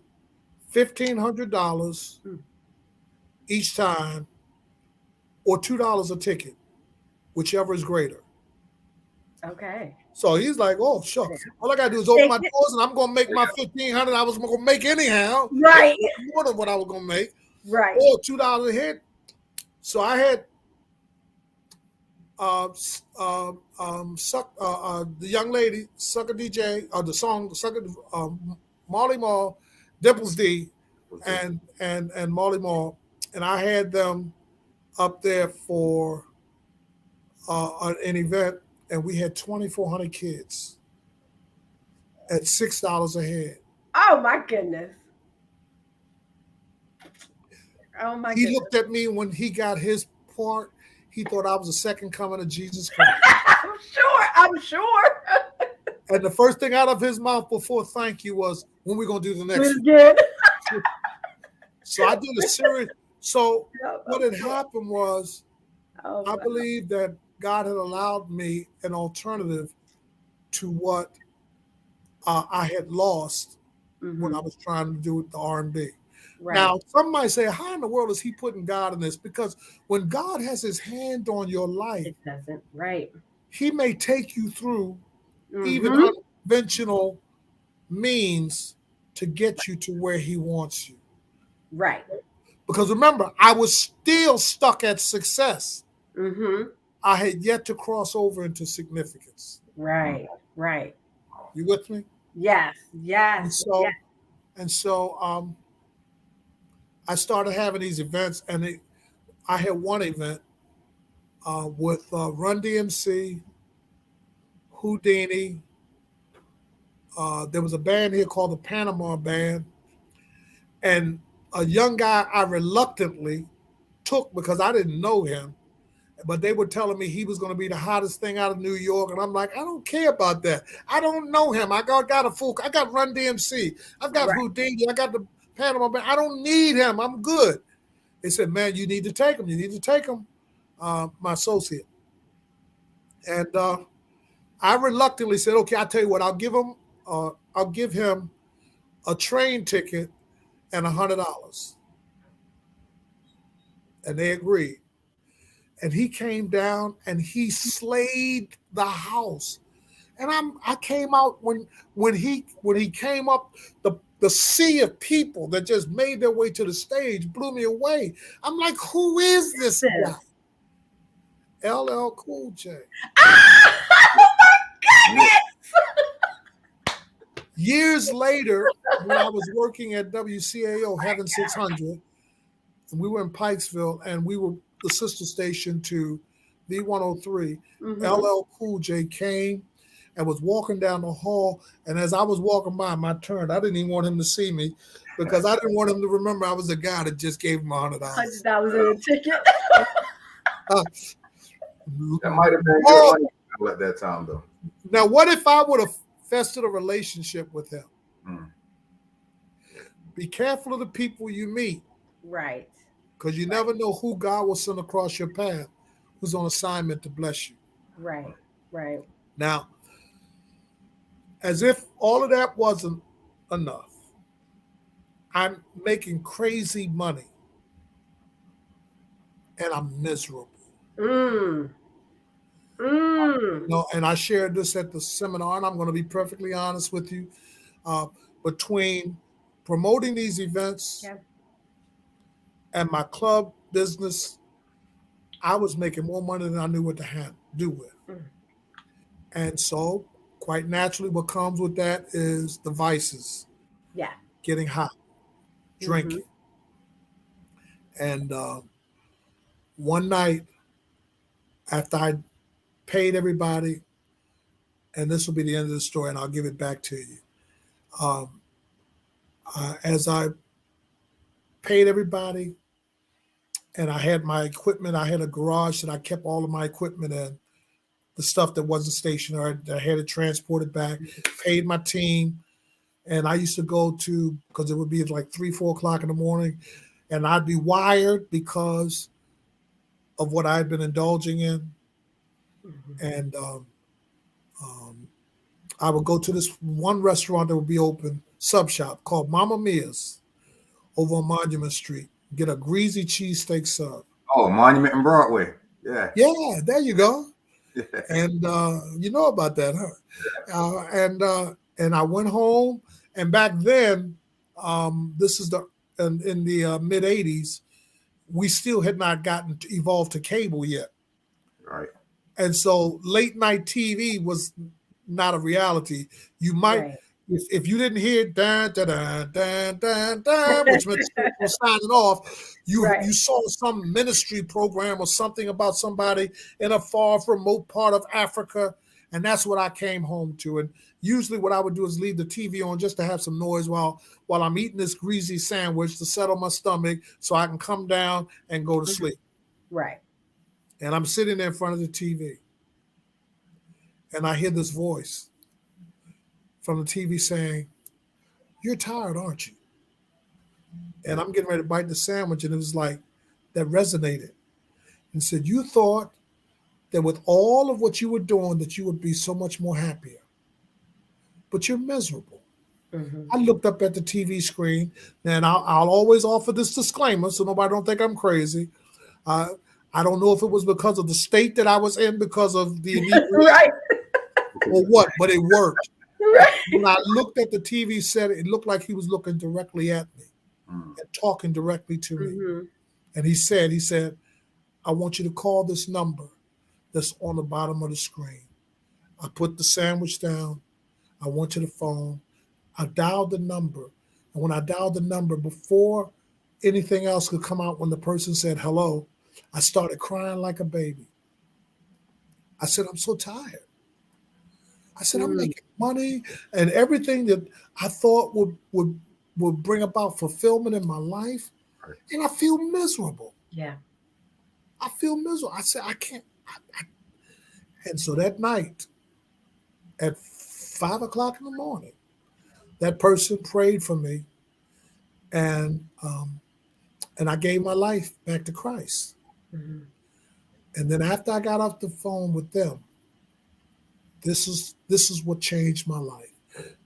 $1,500 each time, or $2 a ticket, whichever is greater. Okay. So he's like, oh, shucks. All I got to do is open my doors and I'm going to make my $1,500 I was going to make anyhow. Right. More than what I was going to make. Right. Or $2 a head. So I had the young lady, Sucker DJ, the song Sucker, Marley Marl, Dimples D, and Marley Marl. And I had them up there for an event, and we had 2,400 kids at $6 a head. Oh my goodness. Oh my He goodness. looked at me when he got his part. He thought I was the second coming of Jesus Christ. I'm sure. And the first thing out of his mouth before thank you was, when we going to do the next one? Good. So I did a series. So what had happened was, I believe that God had allowed me an alternative to what I had lost when I was trying to do the R&B. Right. Now, some might say, how in the world is he putting God in this? Because when God has his hand on your life, It doesn't. Right. he may take you through even unconventional means to get you to where he wants you. Right. Because remember, I was still stuck at success. Mm-hmm. I had yet to cross over into significance. Right. Right. You with me? Yes. Yes. And so I started having these events, and I had one event with Run DMC, Houdini. There was a band here called the Panama Band, and a young guy I reluctantly took because I didn't know him, but they were telling me he was going to be the hottest thing out of New York, and I'm like, I don't care about that. I don't know him. I got Run DMC. I've got Houdini. I got the Panama Band. I don't need him. I'm good. They said, man, you need to take him. You need to take him, my associate. And I reluctantly said, okay, I'll tell you what, I'll give him a train ticket and $100. and they agreed. And he came down and he slayed the house. And I came out when he came up, the sea of people that just made their way to the stage blew me away. I'm like, who is this guy? LL Cool J. Oh my goodness! Years later, when I was working at WCAO Heaven 600, and we were in Pikesville, and we were the sister station to V103, LL Cool J came and was walking down the hall. And as I was walking by my turn, I didn't even want him to see me because I didn't want him to remember I was the guy that just gave him $100. $100 in a ticket. That might have been good money at that time, though. Now, what if I would have festered a relationship with him? Be careful of the people you meet. Right. Because you never know who God will send across your path who's on assignment to bless you. Right. Right. Now, as if all of that wasn't enough, I'm making crazy money and I'm miserable. You know, and I shared this at the seminar, and I'm going to be perfectly honest with you. Between promoting these events and my club business, I was making more money than I knew what to do with. And so, quite naturally, what comes with that is the vices. Yeah. Getting high, drinking. And one night, after I paid everybody, and this will be the end of the story, and I'll give it back to you. As I paid everybody, and I had my equipment, I had a garage that I kept all of my equipment in, the stuff that wasn't stationary, I had it transported back, paid my team, and I used to go to, because it would be like 3, 4 o'clock in the morning, and I'd be wired because of what I had been indulging in. And I would go to this one restaurant that would be open, sub shop, called Mama Mia's over on Monument Street. Get a greasy cheesesteak sub. Oh, Monument and Broadway. Yeah. Yeah, there you go. And you know about that, huh? And I went home, and back then, this is in the mid 80s, we still had not evolved to cable yet. Right. And so late night TV was not a reality. You might, if you didn't hear da da da da da da, which meant was signing off, you saw some ministry program or something about somebody in a far remote part of Africa, and that's what I came home to. And usually, what I would do is leave the TV on just to have some noise while I'm eating this greasy sandwich to settle my stomach, so I can come down and go to sleep. Right. And I'm sitting there in front of the TV, and I hear this voice from the TV saying, "You're tired, aren't you?" And I'm getting ready to bite the sandwich, and it was like, that resonated. And said, "You thought that with all of what you were doing that you would be so much more happier, but you're miserable." I looked up at the TV screen, and I'll always offer this disclaimer so nobody don't think I'm crazy. I don't know if it was because of the state that I was in, because of the right, or what, but it worked. Right. When I looked at the TV set, it looked like he was looking directly at me and talking directly to me. And he said, "I want you to call this number that's on the bottom of the screen." I put the sandwich down. I went to the phone. I dialed the number. And when I dialed the number, before anything else could come out, when the person said hello, I started crying like a baby. I said, "I'm so tired." I said, "I'm making money and everything that I thought would bring about fulfillment in my life, and I feel miserable." Yeah. I feel miserable. I said, "I can't." And so that night at 5 o'clock in the morning, that person prayed for me, and I gave my life back to Christ. And then after I got off the phone with them, this is what changed my life.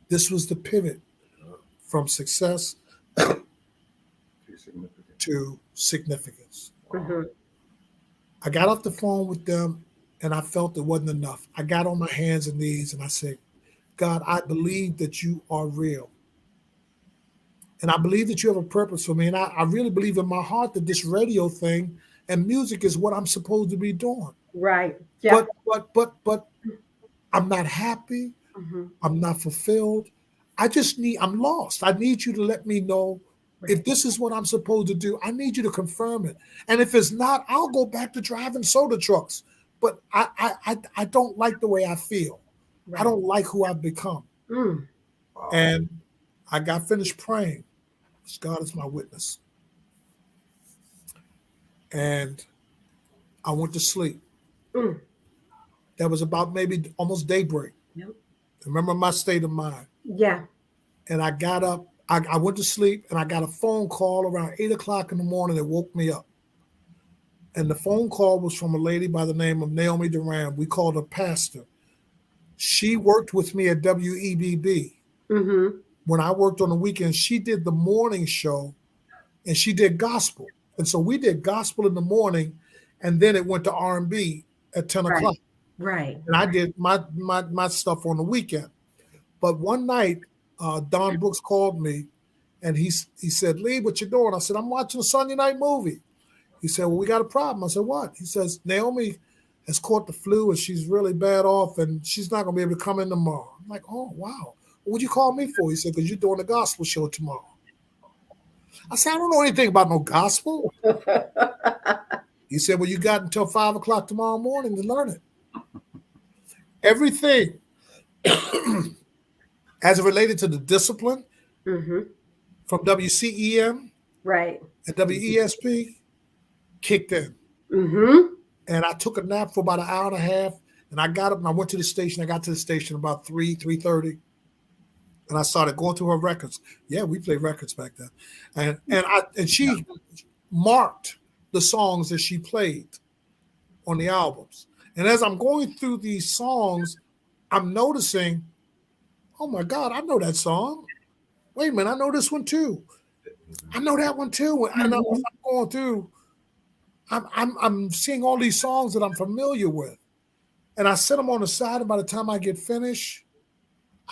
This was the pivot from success to significance. Hmm. I got off the phone with them and I felt it wasn't enough. I got on my hands and knees and I said, God, I believe that you are real. And I believe that you have a purpose for me. And I really believe in my heart that this radio thing and music is what I'm supposed to be doing. Right. But Yep. but I'm not happy. Hmm. I'm not fulfilled. I'm lost. I need you to let me know if Right. this is what I'm supposed to do. I need you to confirm it. And if it's not, I'll go back to driving soda trucks. But I don't like the way I feel. I Right. don't like who I've become. Mm. Wow. And I got finished praying. God is my witness. And I went to sleep. Mm. That was about maybe almost daybreak. Yep. Remember my state of mind. Yeah. And I got up. I went to sleep and I got a phone call around 8 o'clock in the morning that woke me up. And the phone call was from a lady by the name of Naomi Duran. We called her pastor. She worked with me at WEBB. Hmm. When I worked on the weekends, she did the morning show and she did gospel. And so we did gospel in the morning and then it went to R&B at 10 Right. o'clock. Right. And I did my stuff on the weekend. But one night, Don Brooks called me and he said, Lee, what you doing? I said, I'm watching a Sunday night movie. He said, well, we got a problem. I said, what? He says, Naomi has caught the flu and she's really bad off and she's not going to be able to come in tomorrow. I'm like, oh, wow. What'd you call me for? He said, because you're doing a gospel show tomorrow. I said, I don't know anything about no gospel. He said, well, you got until 5 o'clock tomorrow morning to learn it. Everything as it related to the discipline Hmm. from WCEM Right. and WESP kicked in. Hmm. And I took a nap for about an hour and a half. And I got up and I went to the station. I got to the station about 3:30. And I started going through her records. Yeah, we played records back then. And she marked the songs that she played on the albums. And as I'm going through these songs, I'm noticing, oh my God, I know that song. Wait a minute, I know this one too. I know that one too. And I'm going through, I'm seeing all these songs that I'm familiar with. And I set them on the side, and by the time I get finished,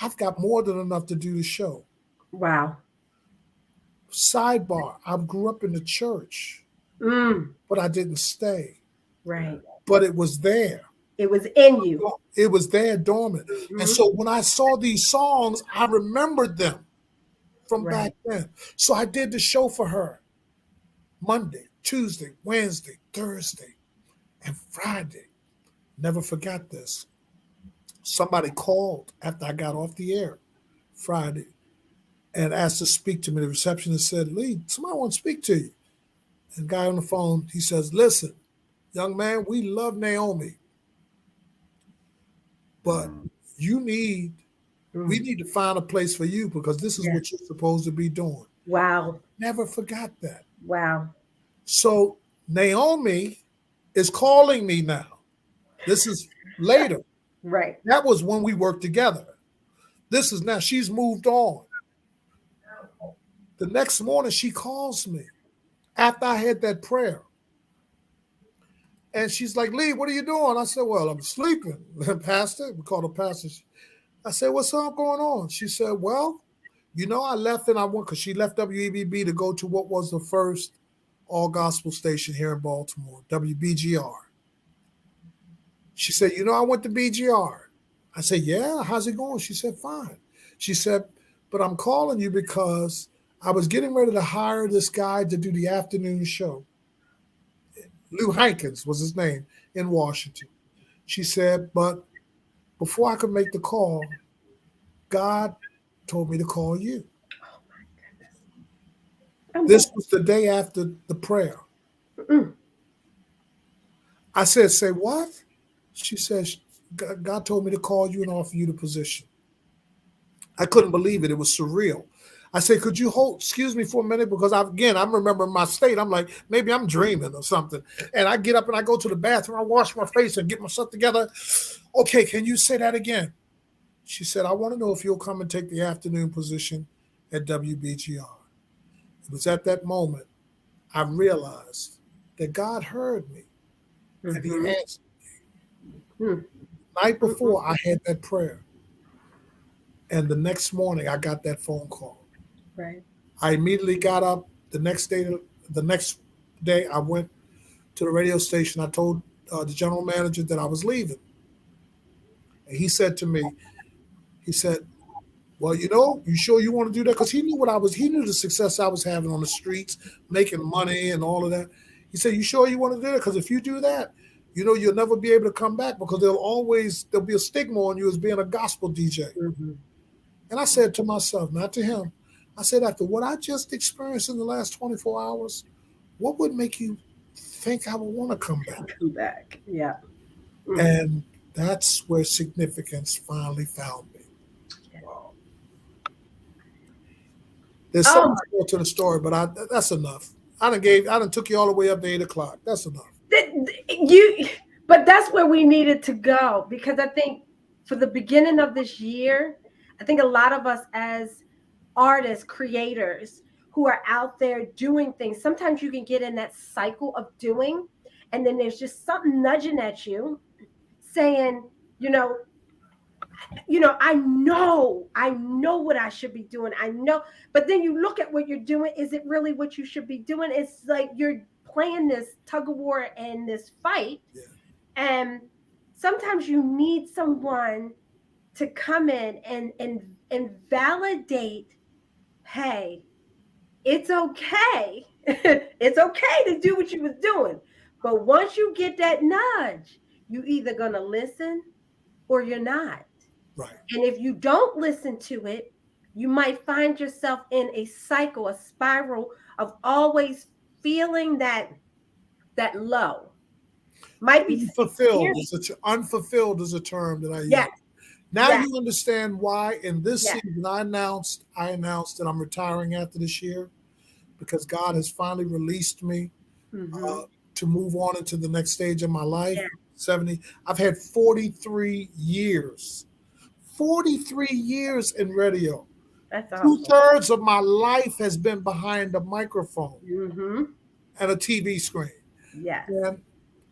I've got more than enough to do the show. Wow. Sidebar, I grew up in the church, Mm. but I didn't stay. Right. But it was there. It was in you. It was there dormant. Mhm. And so when I saw these songs, I remembered them from Right. back then. So I did the show for her Monday, Tuesday, Wednesday, Thursday, and Friday. Never forgot this. Somebody called after I got off the air Friday and asked to speak to me. The receptionist said, Lee, somebody wants to speak to you. And the guy on the phone, he says, listen, young man, we love Naomi, but we need to find a place for you because this is Yeah. what you're supposed to be doing. Wow. Never forgot that. Wow. So Naomi is calling me now. This is later. Right. That was when we worked together. This is now, she's moved on. The next morning, she calls me after I had that prayer. And she's like, Lee, what are you doing? I said, well, I'm sleeping, Pastor. We call her Pastor. I said, what's up going on? She said, well, I left and I went because she left WEBB to go to what was the first all gospel station here in Baltimore, WBGR. She said, I went to BGR. I said, yeah, how's it going? She said, fine. She said, but I'm calling you because I was getting ready to hire this guy to do the afternoon show. Lou Hankins was his name in Washington. She said, but before I could make the call, God told me to call you. Oh my goodness. This was the day after the prayer. Mm. I said, say what? She says, God told me to call you and offer you the position. I couldn't believe it. It was surreal. I said, could you excuse me for a minute? Because I'm remembering my state. I'm like, maybe I'm dreaming or something. And I get up and I go to the bathroom. I wash my face and get myself together. Okay, can you say that again? She said, I want to know if you'll come and take the afternoon position at WBGR. It was at that moment I realized that God heard me and He Mhm. answered. Mm. Night before, Mm-mm. I had that prayer, and the next morning, I got that phone call. Right. I immediately got up. The next day, I went to the radio station. I told the general manager that I was leaving, and he said to me, he said, "Well, you sure you want to do that?" Because he knew what I was. He knew the success I was having on the streets, making money and all of that. He said, "You sure you want to do that? Because if you do that, you'll never be able to come back because there'll be a stigma on you as being a gospel DJ." Mhm. And I said to myself, not to him, I said, after what I just experienced in the last 24 hours, what would make you think I would want to come back? Come back. Yeah. Mm. And that's where significance finally found me. Yeah. There's so Oh, much more to the story, but that's enough. I done took you all the way up to 8 o'clock. That's enough. you. But that's where we needed to go, because I think for the beginning of this year, I think a lot of us as artists, creators who are out there doing things, sometimes you can get in that cycle of doing, and then there's just something nudging at you saying, you know, I know what I should be doing. I know, but then you look at what you're doing. Is it really what you should be doing? It's like you're playing this tug of war and this fight. Yeah. And sometimes you need someone to come in and validate, hey, it's okay. It's okay to do what you was doing. But once you get that nudge, you either gonna listen or you're not. Right. And if you don't listen to it, you might find yourself in a cycle, a spiral of always feeling that low. Might be Unfulfilled is a term that I use. yes, Now yes, you understand why in this yes. season I announced that I'm retiring after this year because God has finally released me Mm-hmm. to move on into the next stage of my life. Yeah. 70. I've had 43 years. 43 years in radio. That's awesome. 2/3 of my life has been behind a microphone Mm-hmm. and a TV screen. Yes.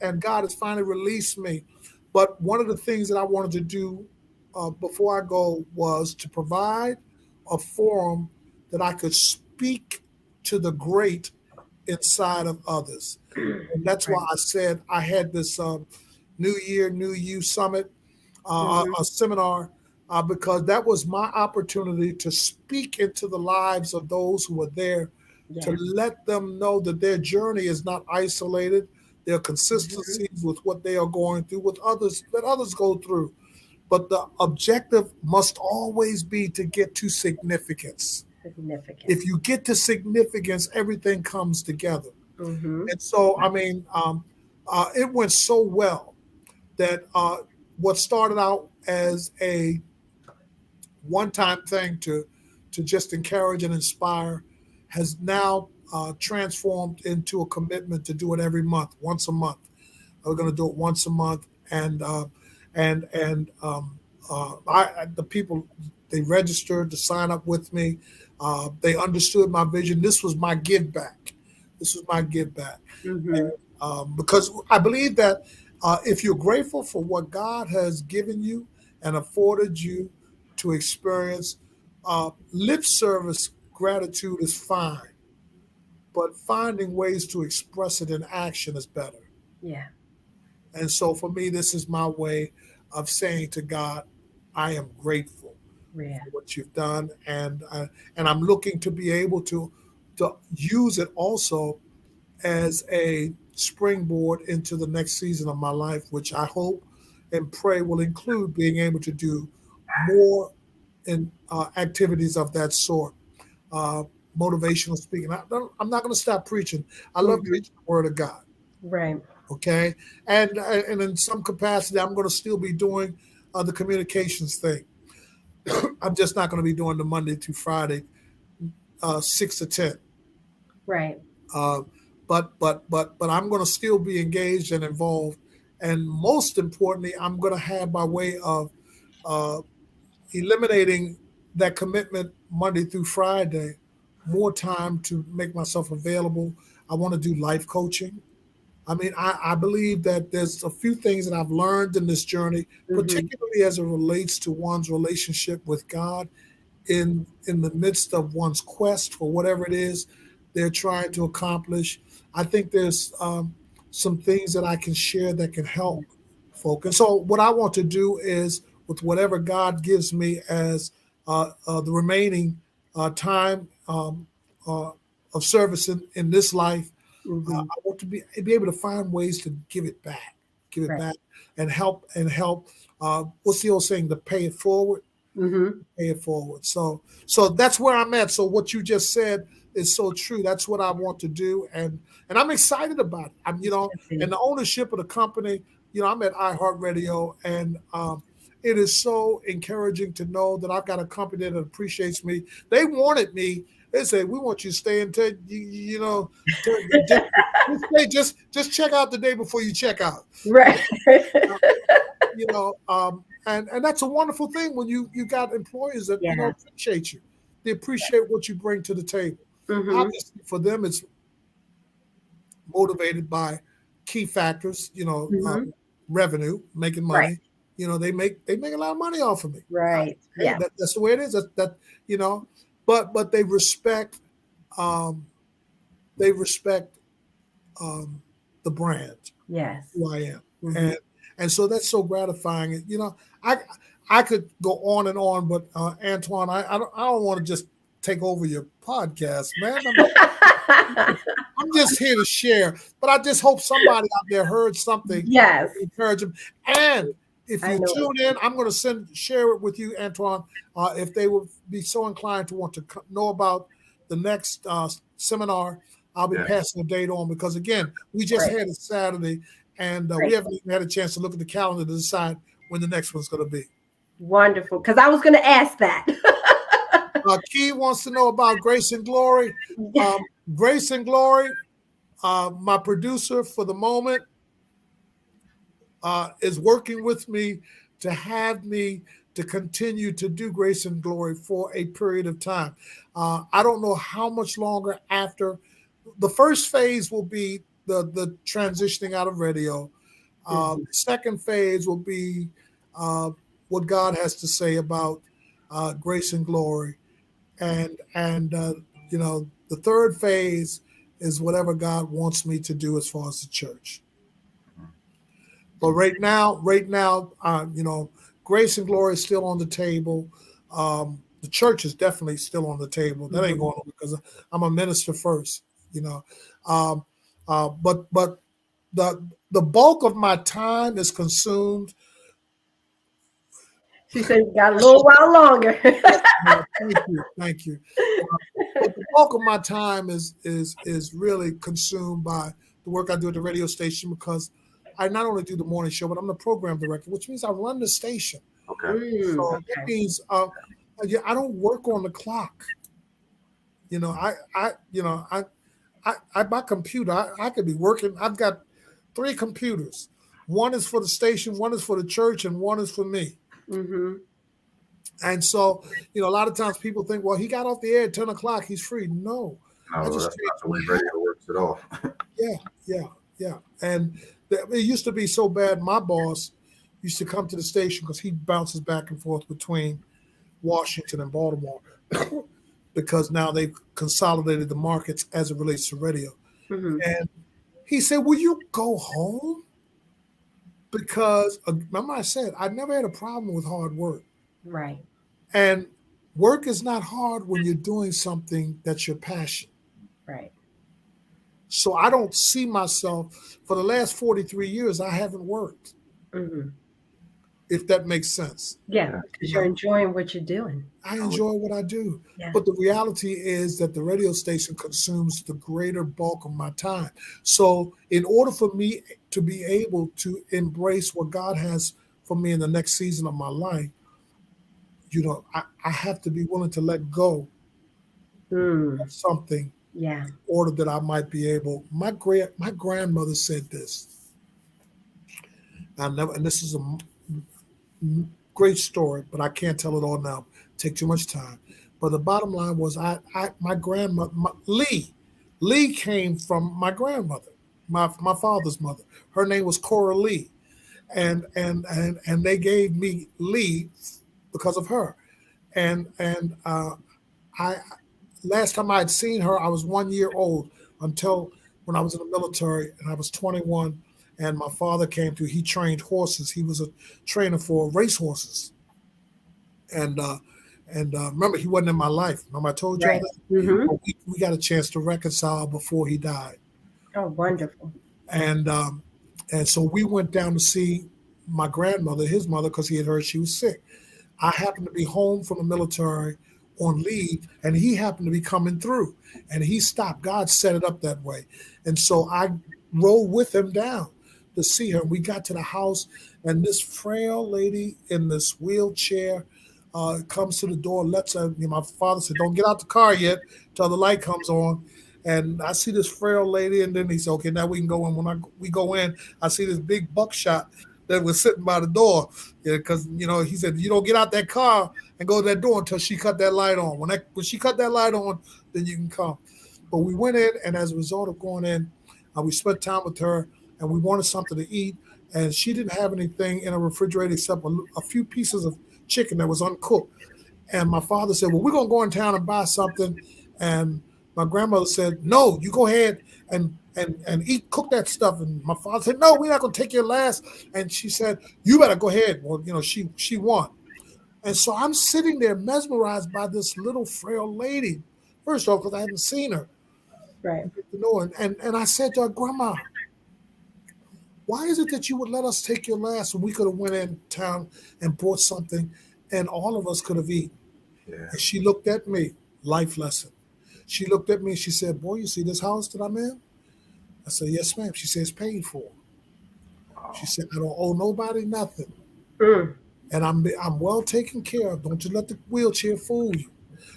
And God has finally released me. But one of the things that I wanted to do before I go was to provide a forum that I could speak to the great inside of others. And that's Right. why I said I had this New Year, New You Summit, Mhm. a seminar, because that was my opportunity to speak into the lives of those who were there, to Yeah. let them know that their journey is not isolated. There are Mhm. consistencies with what they are going through, with others that others go through. But the objective must always be to get to significance. Significant. If you get to significance, everything comes together. Mm-hmm. And so, I mean, it went so well that what started out as a one-time thing to just encourage and inspire has now transformed into a commitment to do it every month, once a month. We're going to do it once a month, and the people, they registered to sign up with me. They understood my vision. This was my give back. This was my give back. Mm-hmm. Because I believe that if you're grateful for what God has given you and afforded you to experience, lip service gratitude is fine, but finding ways to express it in action is better. Yeah. And so for me, this is my way of saying to God, I am grateful Yeah. for what you've done, and I'm looking to be able to use it also as a springboard into the next season of my life, which I hope and pray will include being able to do more in activities of that sort. Motivational speaking. I'm not going to stop preaching. I love Mhm. preaching the word of God. Right. Okay, and in some capacity, I'm going to still be doing the communications thing. I'm just not going to be doing the Monday through Friday, 6 to 10. Right. Uh, but I'm going to still be engaged and involved, and most importantly, I'm going to have by way of uh, eliminating that commitment Monday through Friday, more time to make myself available. I want to do life coaching. I mean, I believe that there's a few things that I've learned in this journey, particularly as it relates to one's relationship with God in the midst of one's quest for whatever it is they're trying to accomplish. I think there's some things that I can share that can help folk. And so, what I want to do is, with whatever God gives me as the remaining time of service in this life, I want to be able to find ways to give it Right. back, and help. What's the old saying? To pay it forward, pay it forward. So that's where I'm at. So what you just said is so true. That's what I want to do, and I'm excited about it. I'm, and the ownership of the company. I'm at iHeartRadio, and it is so encouraging to know that I've got a company that appreciates me. They wanted me. They said, "We want you to stay until just check out the day before you check out." Right. And that's a wonderful thing when you got employers that appreciate you. They appreciate what you bring to the table. Obviously, for them, it's motivated by key factors. Revenue, making money. Right. They make a lot of money off of me. Right. Yeah. That's the way it is. But they respect the brand. Yes. Who I am. And so that's so gratifying. I could go on and on, but Antoine, I don't want to just take over your podcast, man. I'm just here to share, but I just hope somebody out there heard something. Yes. To encourage them. And if you tune in, I'm going to share it with you, Antoine, if they would be so inclined to want to know about the next seminar. I'll be passing the date on, because, again, we just had it Saturday, and we haven't even had a chance to look at the calendar to decide when the next one's going to be. Wonderful, because I was going to ask that. Key wants to know about Grace and Glory. Grace and Glory, my producer for the moment, is working with me to have me to continue to do Grace and Glory for a period of time. I don't know how much longer after. The first phase will be the transitioning out of radio. The second phase will be what God has to say about Grace and Glory. And the third phase is whatever God wants me to do as far as the church. But right now, Grace and Glory is still on the table. The church is definitely still on the table. That ain't going on, because I'm a minister first, But the bulk of my time is consumed. She said you got a little while longer. Thank you. But the bulk of my time is really consumed by the work I do at the radio station, because I not only do the morning show, but I'm the program director, which means I run the station. Okay. So that means I don't work on the clock. My computer, I could be working. I've got 3 computers. One is for the station, one is for the church, and one is for me. And so, a lot of times people think, well, he got off the air at 10 o'clock, he's free. No, that's not the way radio works at all. Yeah. And it used to be so bad. My boss used to come to the station, because he bounces back and forth between Washington and Baltimore, because now they've consolidated the markets as it relates to radio. And he said, will you go home? Because, remember I said, I never had a problem with hard work. Right. And work is not hard when you're doing something that's your passion. Right. So I don't see myself, for the last 43 years, I haven't worked. If that makes sense. Yeah, because you're enjoying what you're doing. I enjoy what I do. Yeah. But the reality is that the radio station consumes the greater bulk of my time. So in order for me to be able to embrace what God has for me in the next season of my life, I have to be willing to let go of something in order that I might be able. My grandmother said this. And this is a great story, but I can't tell it all now. Take too much time. But the bottom line was, my grandmother, Lee came from my grandmother. my father's mother. Her name was Cora Lee, and they gave me Lee because of her. And I last time I had seen her, I was 1 year old until when I was in the military, and I was 21. And my father came through. He trained horses. He was a trainer for race horses. And remember, he wasn't in my life. Remember, I told you all Right. that. Mm-hmm. But we got a chance to reconcile before he died. Oh, wonderful. And so we went down to see my grandmother, his mother, because he had heard she was sick. I happened to be home from the military on leave, and he happened to be coming through, and he stopped. God set it up that way. And so I rode with him down to see her. We got to the house, and this frail lady in this wheelchair comes to the door, lets her, my father said, don't get out the car yet till the light comes on. And I see this frail lady, and then he said, okay, now we can go in. When we go in, I see this big buckshot that was sitting by the door. Because, he said, you don't get out that car and go to that door until she cut that light on. When she cut that light on, then you can come. But we went in, and as a result of going in, we spent time with her, and we wanted something to eat. And she didn't have anything in her refrigerator except a few pieces of chicken that was uncooked. And my father said, well, we're going to go in town and buy something. And my grandmother said, no, you go ahead and eat, cook that stuff. And my father said, no, we're not going to take your last. And she said, you better go ahead. Well, she won. And so I'm sitting there mesmerized by this little frail lady. First off, because I hadn't seen her. Right. And I said to her, Grandma, why is it that you would let us take your last when we could have went in town and bought something and all of us could have eaten? Yeah. And she looked at me, life lesson. She looked at me and she said, boy, you see this house that I'm in? I said, yes, ma'am. She said, it's paid for. Wow. She said, I don't owe nobody nothing. Mm. And I'm well taken care of. Don't you let the wheelchair fool you.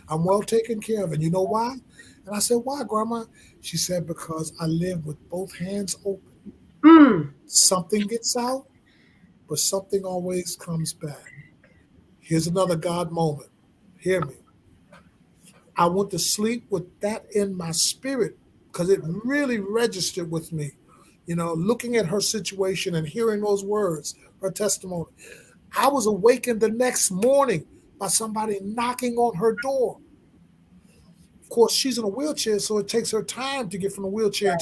I'm well taken care of. And you know why? And I said, why, Grandma? She said, because I live with both hands open. Mm. Something gets out, but something always comes back. Here's another God moment. Hear me. I went to sleep with that in my spirit because it really registered with me. Looking at her situation and hearing those words, her testimony. I was awakened the next morning by somebody knocking on her door. Of course, she's in a wheelchair, so it takes her time to get from the wheelchair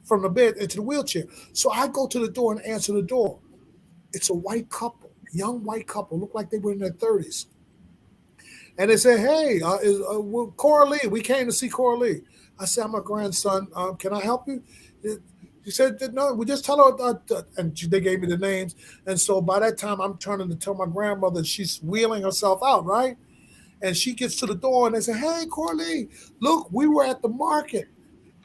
from the bed into the wheelchair. So I go to the door and answer the door. It's a white couple, young white couple, look like they were in their 30s. And they said, hey, Cora Lee, we came to see Cora Lee. I said, I'm her grandson. Can I help you? She said, no, we just tell her, and they gave me the names. And so by that time, I'm turning to tell my grandmother she's wheeling herself out, right? And she gets to the door and they say, hey, Cora Lee, look, we were at the market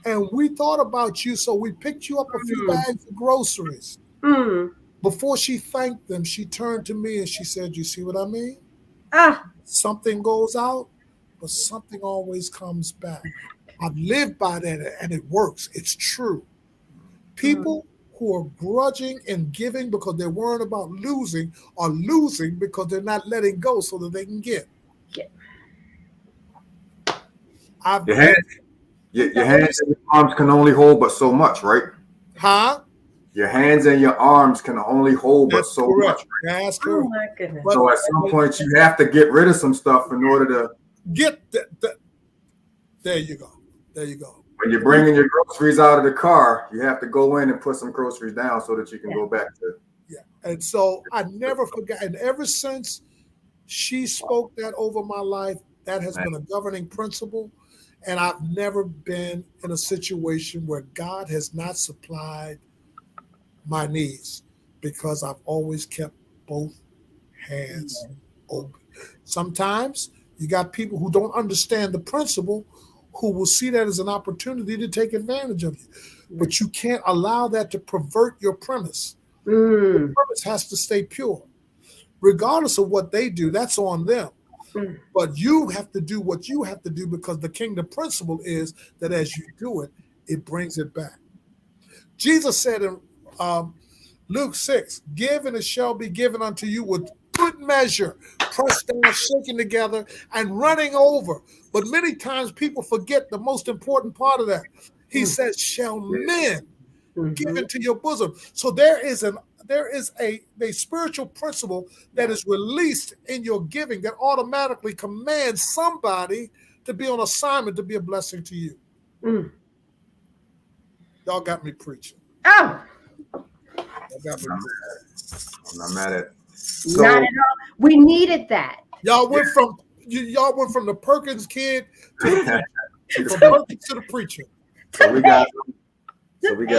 and we thought about you. So we picked you up a few bags of groceries. Mm. Before she thanked them, she turned to me and she said, you see what I mean? Ah. Something goes out, but something always comes back. I've lived by that and it works. It's true. People who are grudging and giving because they're worried about losing are losing because they're not letting go so that they can give. Your hands and your arms can only hold but so much, right? Huh? Your hands and your arms can only hold but so much. Right? That's Oh correct. my goodness. So at some point you have to get rid of some stuff in order to Get that. There you go. There you go. when you're bringing your groceries out of the car, you have to go in and put some groceries down so that you can go back to. Yeah. And so I never forgot. And ever since she spoke that over my life, that has been a governing principle. And I've never been in a situation where God has not supplied my needs because I've always kept both hands open. Sometimes you got people who don't understand the principle who will see that as an opportunity to take advantage of you. But you can't allow that to pervert your premise. The premise has to stay pure. Regardless of what they do, that's on them. But you have to do what you have to do because the kingdom principle is that as you do it, it brings it back. Jesus said in Luke 6, give and it shall be given unto you with good measure, pressed down, shaken together, and running over. But many times people forget the most important part of that. He says, shall men give into your bosom. So there is a spiritual principle that is released in your giving that automatically commands somebody to be on assignment to be a blessing to you. Mm. Y'all got me preaching. Oh, Y'all got me I'm not mad at it. So, not at all. We needed that. Y'all went from the Perkins kid to the preacher. From Perkins to the preacher. So we got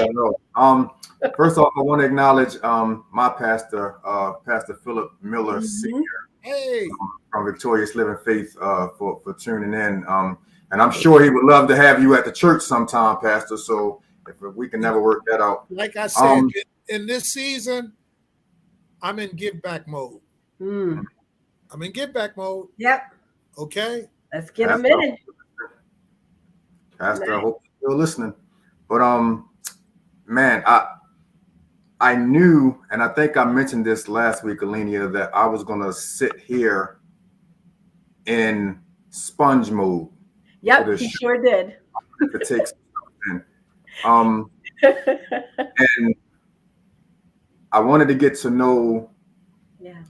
to know. First off, I want to acknowledge my pastor, Pastor Philip Miller Sr. Hey, From Victorious Living Faith for tuning in. And I'm sure he would love to have you at the church sometime, Pastor. So if we can never work that out. like I said, in this season, I'm in give back mode. Mm. I'm in give back mode. Yep. Okay. Let's get them in. Pastor, I hope you're still listening. But man, I knew, and I think I mentioned this last week, Alenia, that I was gonna sit here in sponge mode. Yep, he sure did. To take something. And I wanted to get to know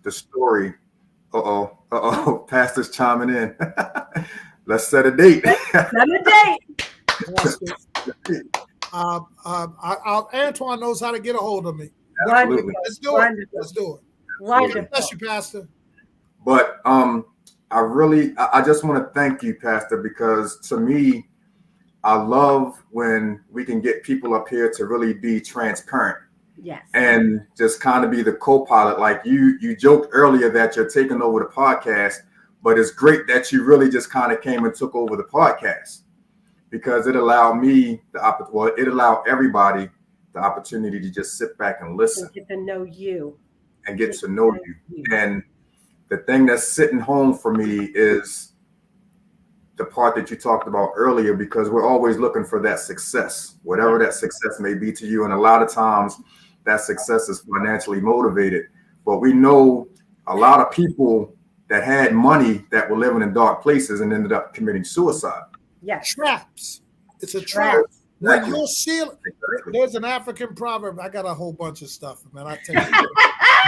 the story. Pastor's chiming in. Let's set a date. Set a date. Antoine knows how to get a hold of me. Absolutely. Let's do it. Let's do it. Wonderful. Bless you, Pastor. But I just want to thank you, Pastor, because to me, I love when we can get people up here to really be transparent. Yes. And just kind of be the co-pilot. Like you joked earlier that you're taking over the podcast, but it's great that you really just kind of came and took over the podcast, because it allowed me it allowed everybody the opportunity to just sit back and listen. And get to know you. And get to know you. And the thing that's sitting home for me is the part that you talked about earlier, because we're always looking for that success, whatever that success may be to you. And a lot of times that success is financially motivated. But we know a lot of people that had money that were living in dark places and ended up committing suicide. Yes. Traps. It's a trap. When you're sealing, there's an African proverb. I got a whole bunch of stuff, man. I tell you,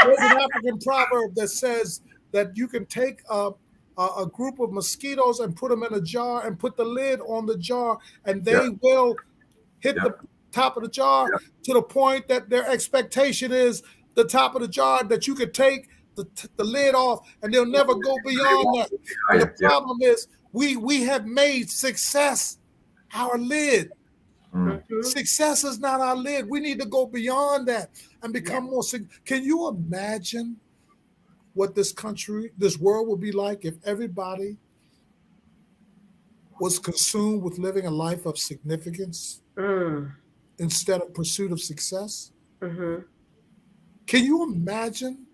there's an African proverb that says that you can take a group of mosquitoes and put them in a jar and put the lid on the jar, and they will hit the top of the jar to the point that their expectation is the top of the jar, that you could take the lid off and they'll never go beyond that. And the problem is we have made success our lid. Mm-hmm. Success is not our lid. We need to go beyond that and become more. Can you imagine what this world would be like if everybody was consumed with living a life of significance instead of pursuit of success? Mm-hmm. Can you imagine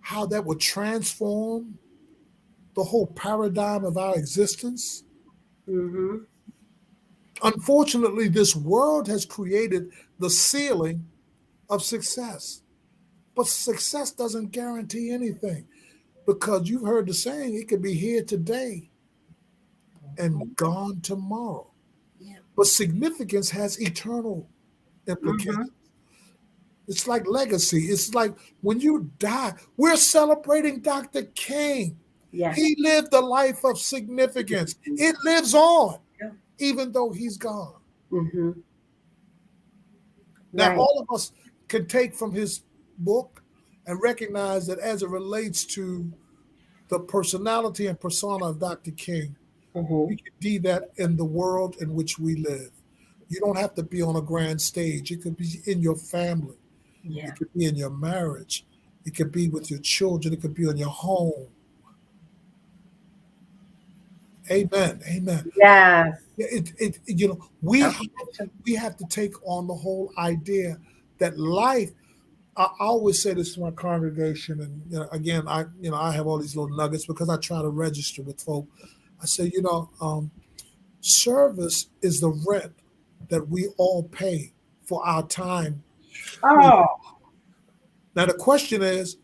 how that would transform the whole paradigm of our existence? Mm-hmm. Unfortunately, this world has created the ceiling of success. But success doesn't guarantee anything, because you've heard the saying, it could be here today and gone tomorrow. Yeah. But significance has eternal implications. Mm-hmm. It's like legacy. It's like when you die, we're celebrating Dr. King. Yes. He lived a life of significance. It lives on, even though he's gone. Mm-hmm. Now, all of us can take from his book and recognize that as it relates to the personality and persona of Dr. King, we can do that in the world in which we live. You don't have to be on a grand stage. It could be in your family. Yeah. It could be in your marriage. It could be with your children. It could be in your home. Amen. Amen. Yes. We have to take on the whole idea that life. I always say this to my congregation, and again, I have all these little nuggets because I try to register with folk. I say, service is the rent that we all pay for our time. Oh. Now the question is,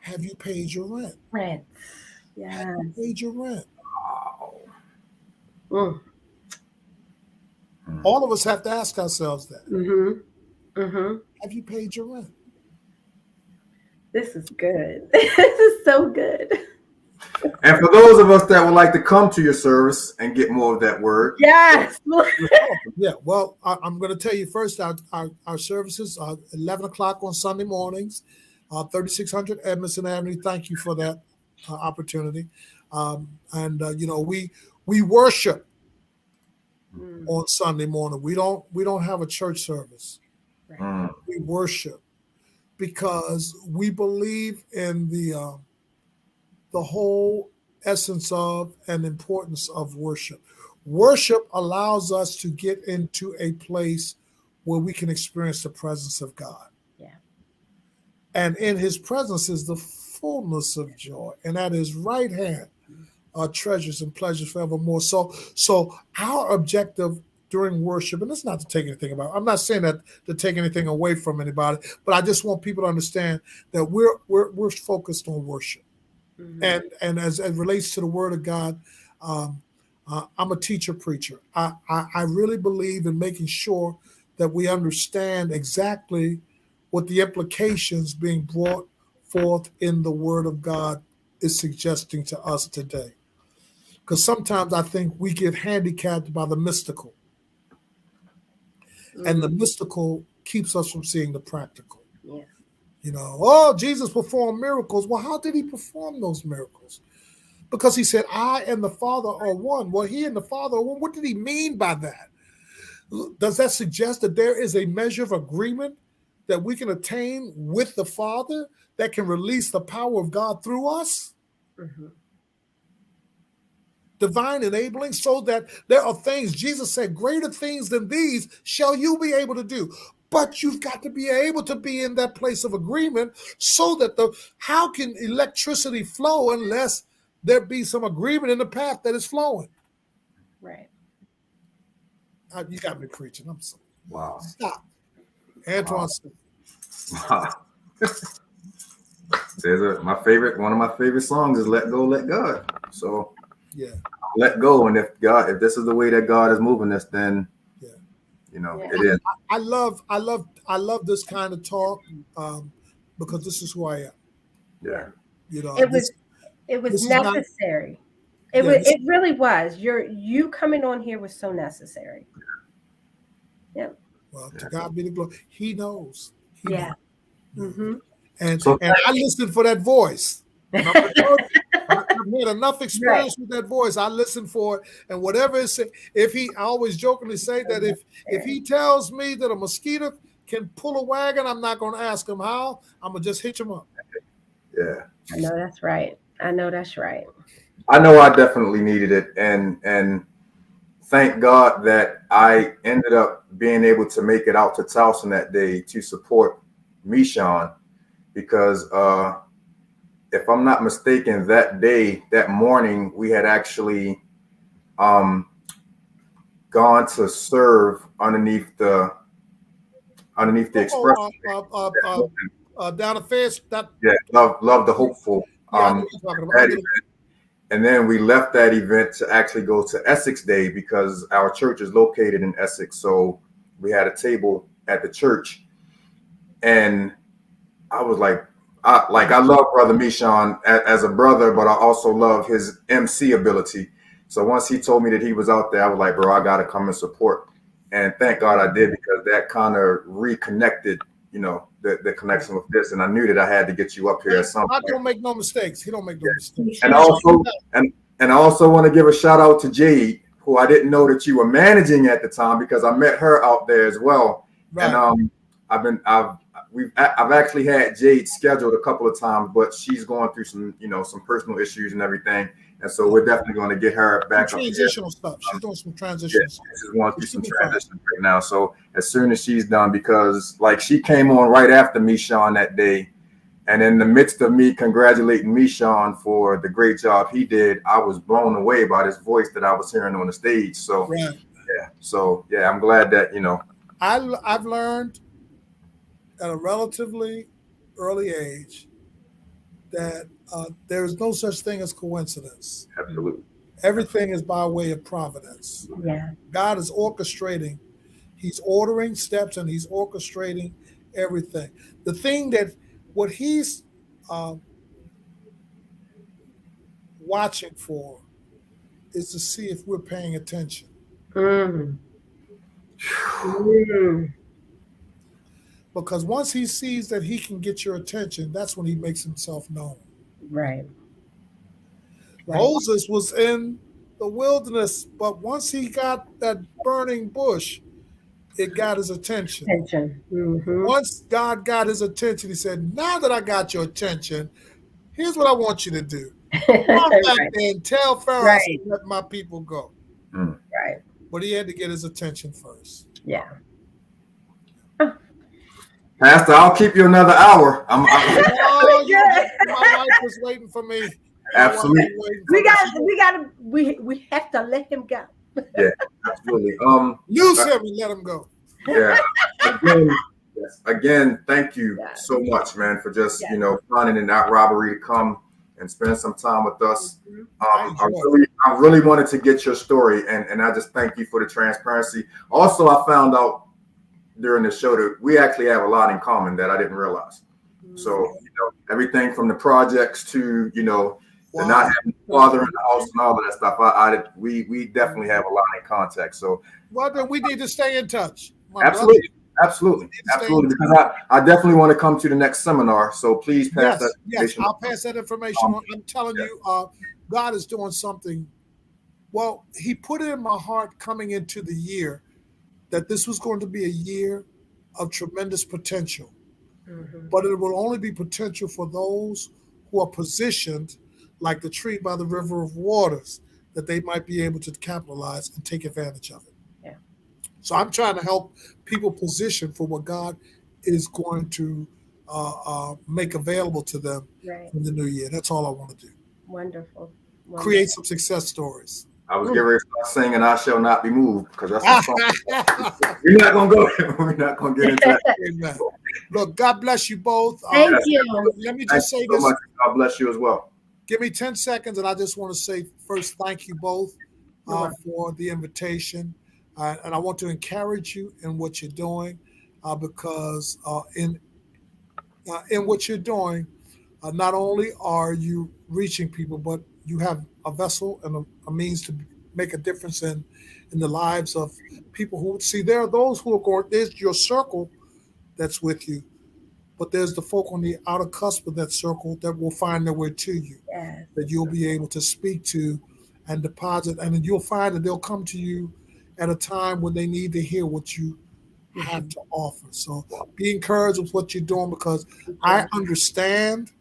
have you paid your rent? Rent. Yeah. Have you paid your rent? Mm. All of us have to ask ourselves that. Mm-hmm. Mm-hmm. Have you paid your rent? This is good. This is so good. And for those of us that would like to come to your service and get more of that word, Yes. Yeah, well, I'm going to tell you first, our services are 11 o'clock on Sunday mornings, 3600 Edmondson Avenue. Thank you for that opportunity. We worship Mm, on Sunday morning. We don't have a church service. right. mm, We worship because we believe in the whole essence of and importance of worship. Worship allows us to get into a place where we can experience the presence of God. Yeah. And in his presence is the fullness of joy. And at his right hand are treasures and pleasures forevermore. So our objective during worship, and it's not to take anything about, I'm not saying that to take anything away from anybody, but I just want people to understand that we're focused on worship. Mhm. And as it relates to the word of God, um, I'm a teacher preacher. I really believe in making sure that we understand exactly what the implications being brought forth in the word of God is suggesting to us today. Because sometimes I think we get handicapped by the mystical, and the Mm, mystical keeps us from seeing the practical. yeah. Oh, Jesus performed miracles. Well, how did he perform those miracles? Because he said, I and the Father are one. Well, he and the Father are one. What did he mean by that? Does that suggest that there is a measure of agreement that we can attain with the Father that can release the power of God through us? Mhm. Divine enabling, so that there are things, Jesus said, greater things than these shall you be able to do. But you've got to be able to be in that place of agreement so that how can electricity flow unless there be some agreement in the path that is flowing? Right. You got me preaching. I'm sorry. wow, Stop. wow, Antoine. wow. One of my favorite songs is "Let Go, Let God." So Yeah, let go, and if this is the way that God is moving us, then yeah. Yeah. it is. I love this kind of talk because this is who I am. Yeah. Yeah, It was This it was this is not. necessary. Yeah, this. It really was. You coming on here was so necessary. Yeah. Well, to yeah. God be the glory. He knows. He knows. Yeah. Mm-hmm. And So and I listened for that voice. And I'm gonna tell you, I've had enough Right. experience with that voice. I listen for it, and whatever it say, I always jokingly say So that if necessary. he tells me that a mosquito can pull a wagon, I'm not going to ask him how. I'm gonna just hitch him up. yeah, I know that's right. I know that's right. I know I definitely needed it, and thank God that I ended up being able to make it out to Towson that day to support Mishon because if I'm not mistaken, that morning, we had actually um, gone to serve underneath the Oh, express. down the fence. That Yeah, love the hopeful. Yeah, I know what you're talking about. That event. And then we left that event to actually go to Essex Day because our church is located in Essex. So we had a table at the church, and I was like, I love Brother Mishon as a brother, but I also love his MC ability. So once he told me that he was out there, I was like, bro, I gotta come and support. And thank God I did because that kind of reconnected, the connection with this. And I knew that I had to get you up here at some God point. don't make no mistakes. He don't make no mistakes. And I also want to give a shout out to Jade, who I didn't know that you were managing at the time because I met her out there as well. Right. And I've actually had Jade scheduled a couple of times, but she's going through some personal issues and everything. And so we're definitely going to get her back up here. Transitional stuff. She's doing some transitional stuff. She's going through some transition right now. So as soon as she's done, because like she came on right after me, Sean, that day. And in the midst of me congratulating Mishon for the great job he did, I was blown away by this voice that I was hearing on the stage. So Right. yeah, I'm glad that I've learned at a relatively early age that there is no such thing as coincidence. absolutely. Everything is by way of providence. Yeah. God is orchestrating He's ordering steps and he's orchestrating everything. The thing that what he's uh, watching for is to see if we're paying attention. Mm. Mm. Because once he sees that he can get your attention, that's when he makes himself known. Right. Right. Moses was in the wilderness, but once he got that burning bush, it got his attention. Attention. Mm-hmm. Once God got his attention, he said, "Now that I got your attention, here's what I want you to do. Come back Right. there and tell Pharaoh Right. to let my people go." Mm. Right. But he had to get his attention first. Yeah. Pastor, I'll keep you another hour. Oh, my wife was waiting for me. Absolutely. We have to let him go. Yeah, absolutely. Loose him and let him go. Yeah. Again, yes. Again, thank you Yes. so much, man, for just Yes. finding in that robbery to come and spend some time with us. Mhm. I really wanted to get your story, and I just thank you for the transparency. Also, I found out during the show that we actually have a lot in common that I didn't realize. So, everything from the projects to, the not having a father in the house and all of that stuff. We definitely have a lot in contact. So, Well, then we need to stay in touch. My absolutely, brother. absolutely. Because I definitely want to come to the next seminar. So please pass that Yes, information. I'll pass that information on. I'm telling you, God is doing something. Well, he put it in my heart coming into the year that this was going to be a year of tremendous potential. Mhm. But it will only be potential for those who are positioned like the tree by the river of waters, that they might be able to capitalize and take advantage of it. Yeah. So I'm trying to help people position for what God is going to make available to them Right. in the new year. That's all I want to do. Wonderful. Create some success stories. I was getting ready to start singing "I Shall Not Be Moved" because that's the song. We're not gonna go. We're not gonna get into that. Amen. Look, God bless you both. Thank Yes. you. Let me Thank just you say so this. much. God bless you as well. Give me 10 seconds, and I just want to say first, thank you both for the invitation. And I want to encourage you in what you're doing because in what you're doing, not only are you reaching people, but you have a vessel and a means to make a difference in the lives of people who see. There are those who are going. There's your circle that's with you, but there's the folk on the outer cusp of that circle that will find their way to you, Yes. that you'll be able to speak to and deposit, and then you'll find that they'll come to you at a time when they need to hear what you have to offer. So be encouraged with what you're doing because I understand.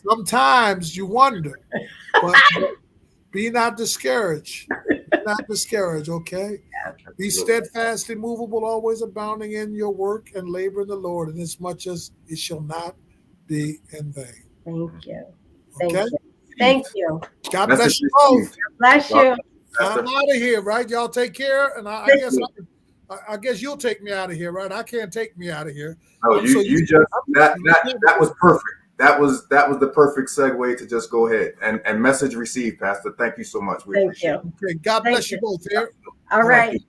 Sometimes you wonder, but be not discouraged. Be not discouraged, okay? Be steadfast, immovable, always abounding in your work and labor in the Lord, and as much as it shall not be in vain. Thank you. Thank Okay? you. Thank you. God bless you both. Bless you. I'm out of here, right? Y'all take care, and I guess you'll take me out of here, right? I can't take me out of here. No, that was perfect. That was the perfect segue to just go ahead and message received, Pastor. Thank you so much. We Thank you. Okay, God bless you both here. All right.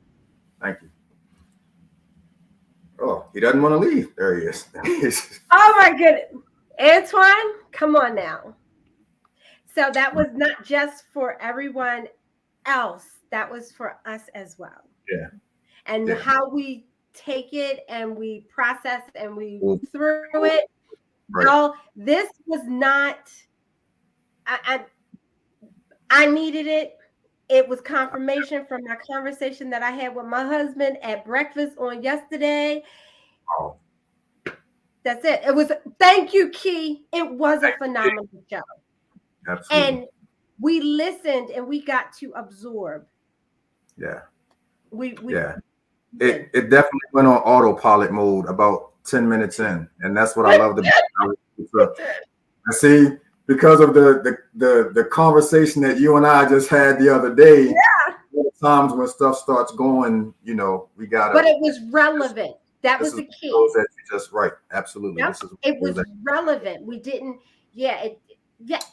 Thank you. Oh, he doesn't want to leave. There he is. Oh my goodness. Antoine, come on now. So that was not just for everyone else. That was for us as well. Yeah. And Yeah. how we take it and we process and we move through it. Right. Well, this was not, I needed it. It was confirmation from my conversation that I had with my husband at breakfast on yesterday. Oh. That's it. It was, thank you, Key. It was a phenomenal show. Absolutely. And we listened and we got to absorb. Yeah. Yeah. It definitely went on autopilot mode about 10 minutes in. And that's what I loved about it. I see, because of the conversation that you and I just had the other day, times when stuff starts going, we gotta. But it was relevant. That was the key. That you just right. Absolutely. Yep. It was relevant. We didn't, it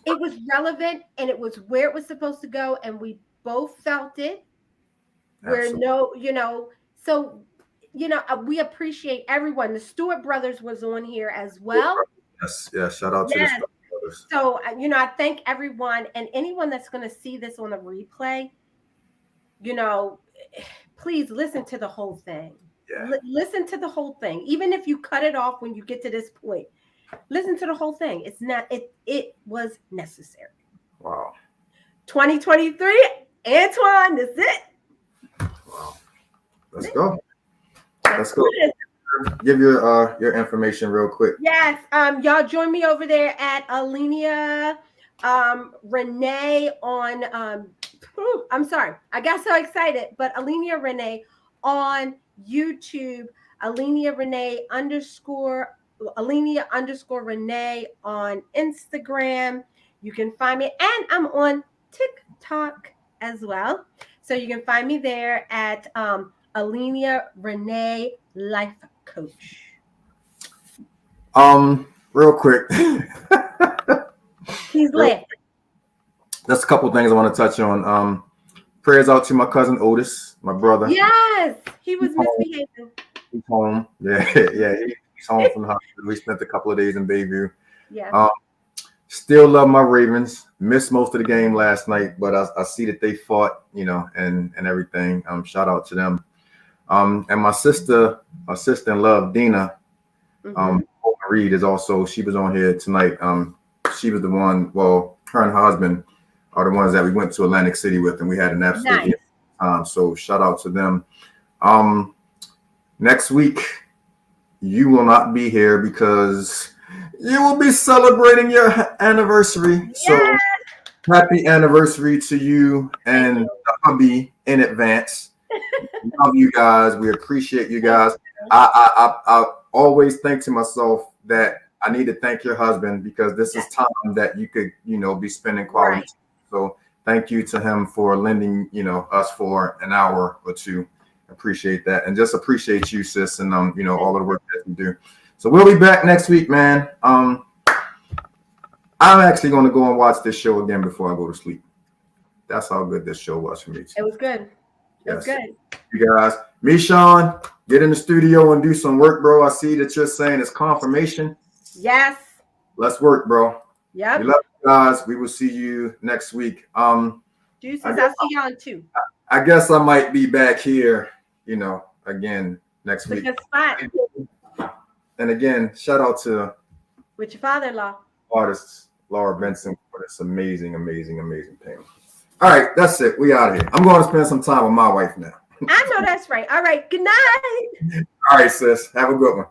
was relevant and it was where it was supposed to go. And we both felt it. Absolutely. So we appreciate everyone. The Stewart brothers was on here as well. Yes. Shout out to the Yes. Stewart brothers. So I thank everyone and anyone that's going to see this on the replay. Please listen to the whole thing. Yeah. Listen to the whole thing, even if you cut it off when you get to this point. Listen to the whole thing. It was necessary. Wow. 2023, Antoine, that's it. Wow. Let's go. Let's go. Give your information real quick. Yes. Y'all join me over there at Alenia Renee on I'm sorry. I got so excited, but Alenia Renee on YouTube, Alenia Renee on Instagram. You can find me, and I'm on TikTok as well. So you can find me there at Alenia Renee Life Coach. Real quick. He's laughing. That's a couple things I want to touch on. Prayers out to my cousin Otis, my brother. Yes, he was misbehaving. He's home. Yeah, he's home from the hospital. We spent a couple of days in Bayview. Yeah. Still love my Ravens. Missed most of the game last night, but I see that they fought, and everything. Shout out to them. And my sister-in-law, Dina, Reed is also, she was on here tonight. She was the one, her and her husband are the ones that we went to Atlantic City with, and we had an absolute time. So shout out to them. Next week, you will not be here because you will be celebrating your anniversary. Yes. So happy anniversary to you and the hubby in advance. Love you guys. We appreciate you guys. I always think to myself that I need to thank your husband because this is time that you could, be spending quality. Right. So thank you to him for lending, us for an hour or two. Appreciate that. And just appreciate you, sis, and all of the work that you do. So we'll be back next week, man. I'm actually going to go and watch this show again before I go to sleep. That's how good this show was for me. It was good. It was good. You guys, me, Sean, get in the studio and do some work, bro. I see that you're saying it's confirmation. Yes. Let's work, bro. Yep. We love you guys. We will see you next week. Deuces, I'll see y'all too. I guess I might be back here, again next week. And again, shout out to with your father-in-law, artist Laura Benson for this amazing painting. All right, that's it. We out of here. I'm going to spend some time with my wife now. I know that's right. All right. Good night. All right, sis. Have a good one.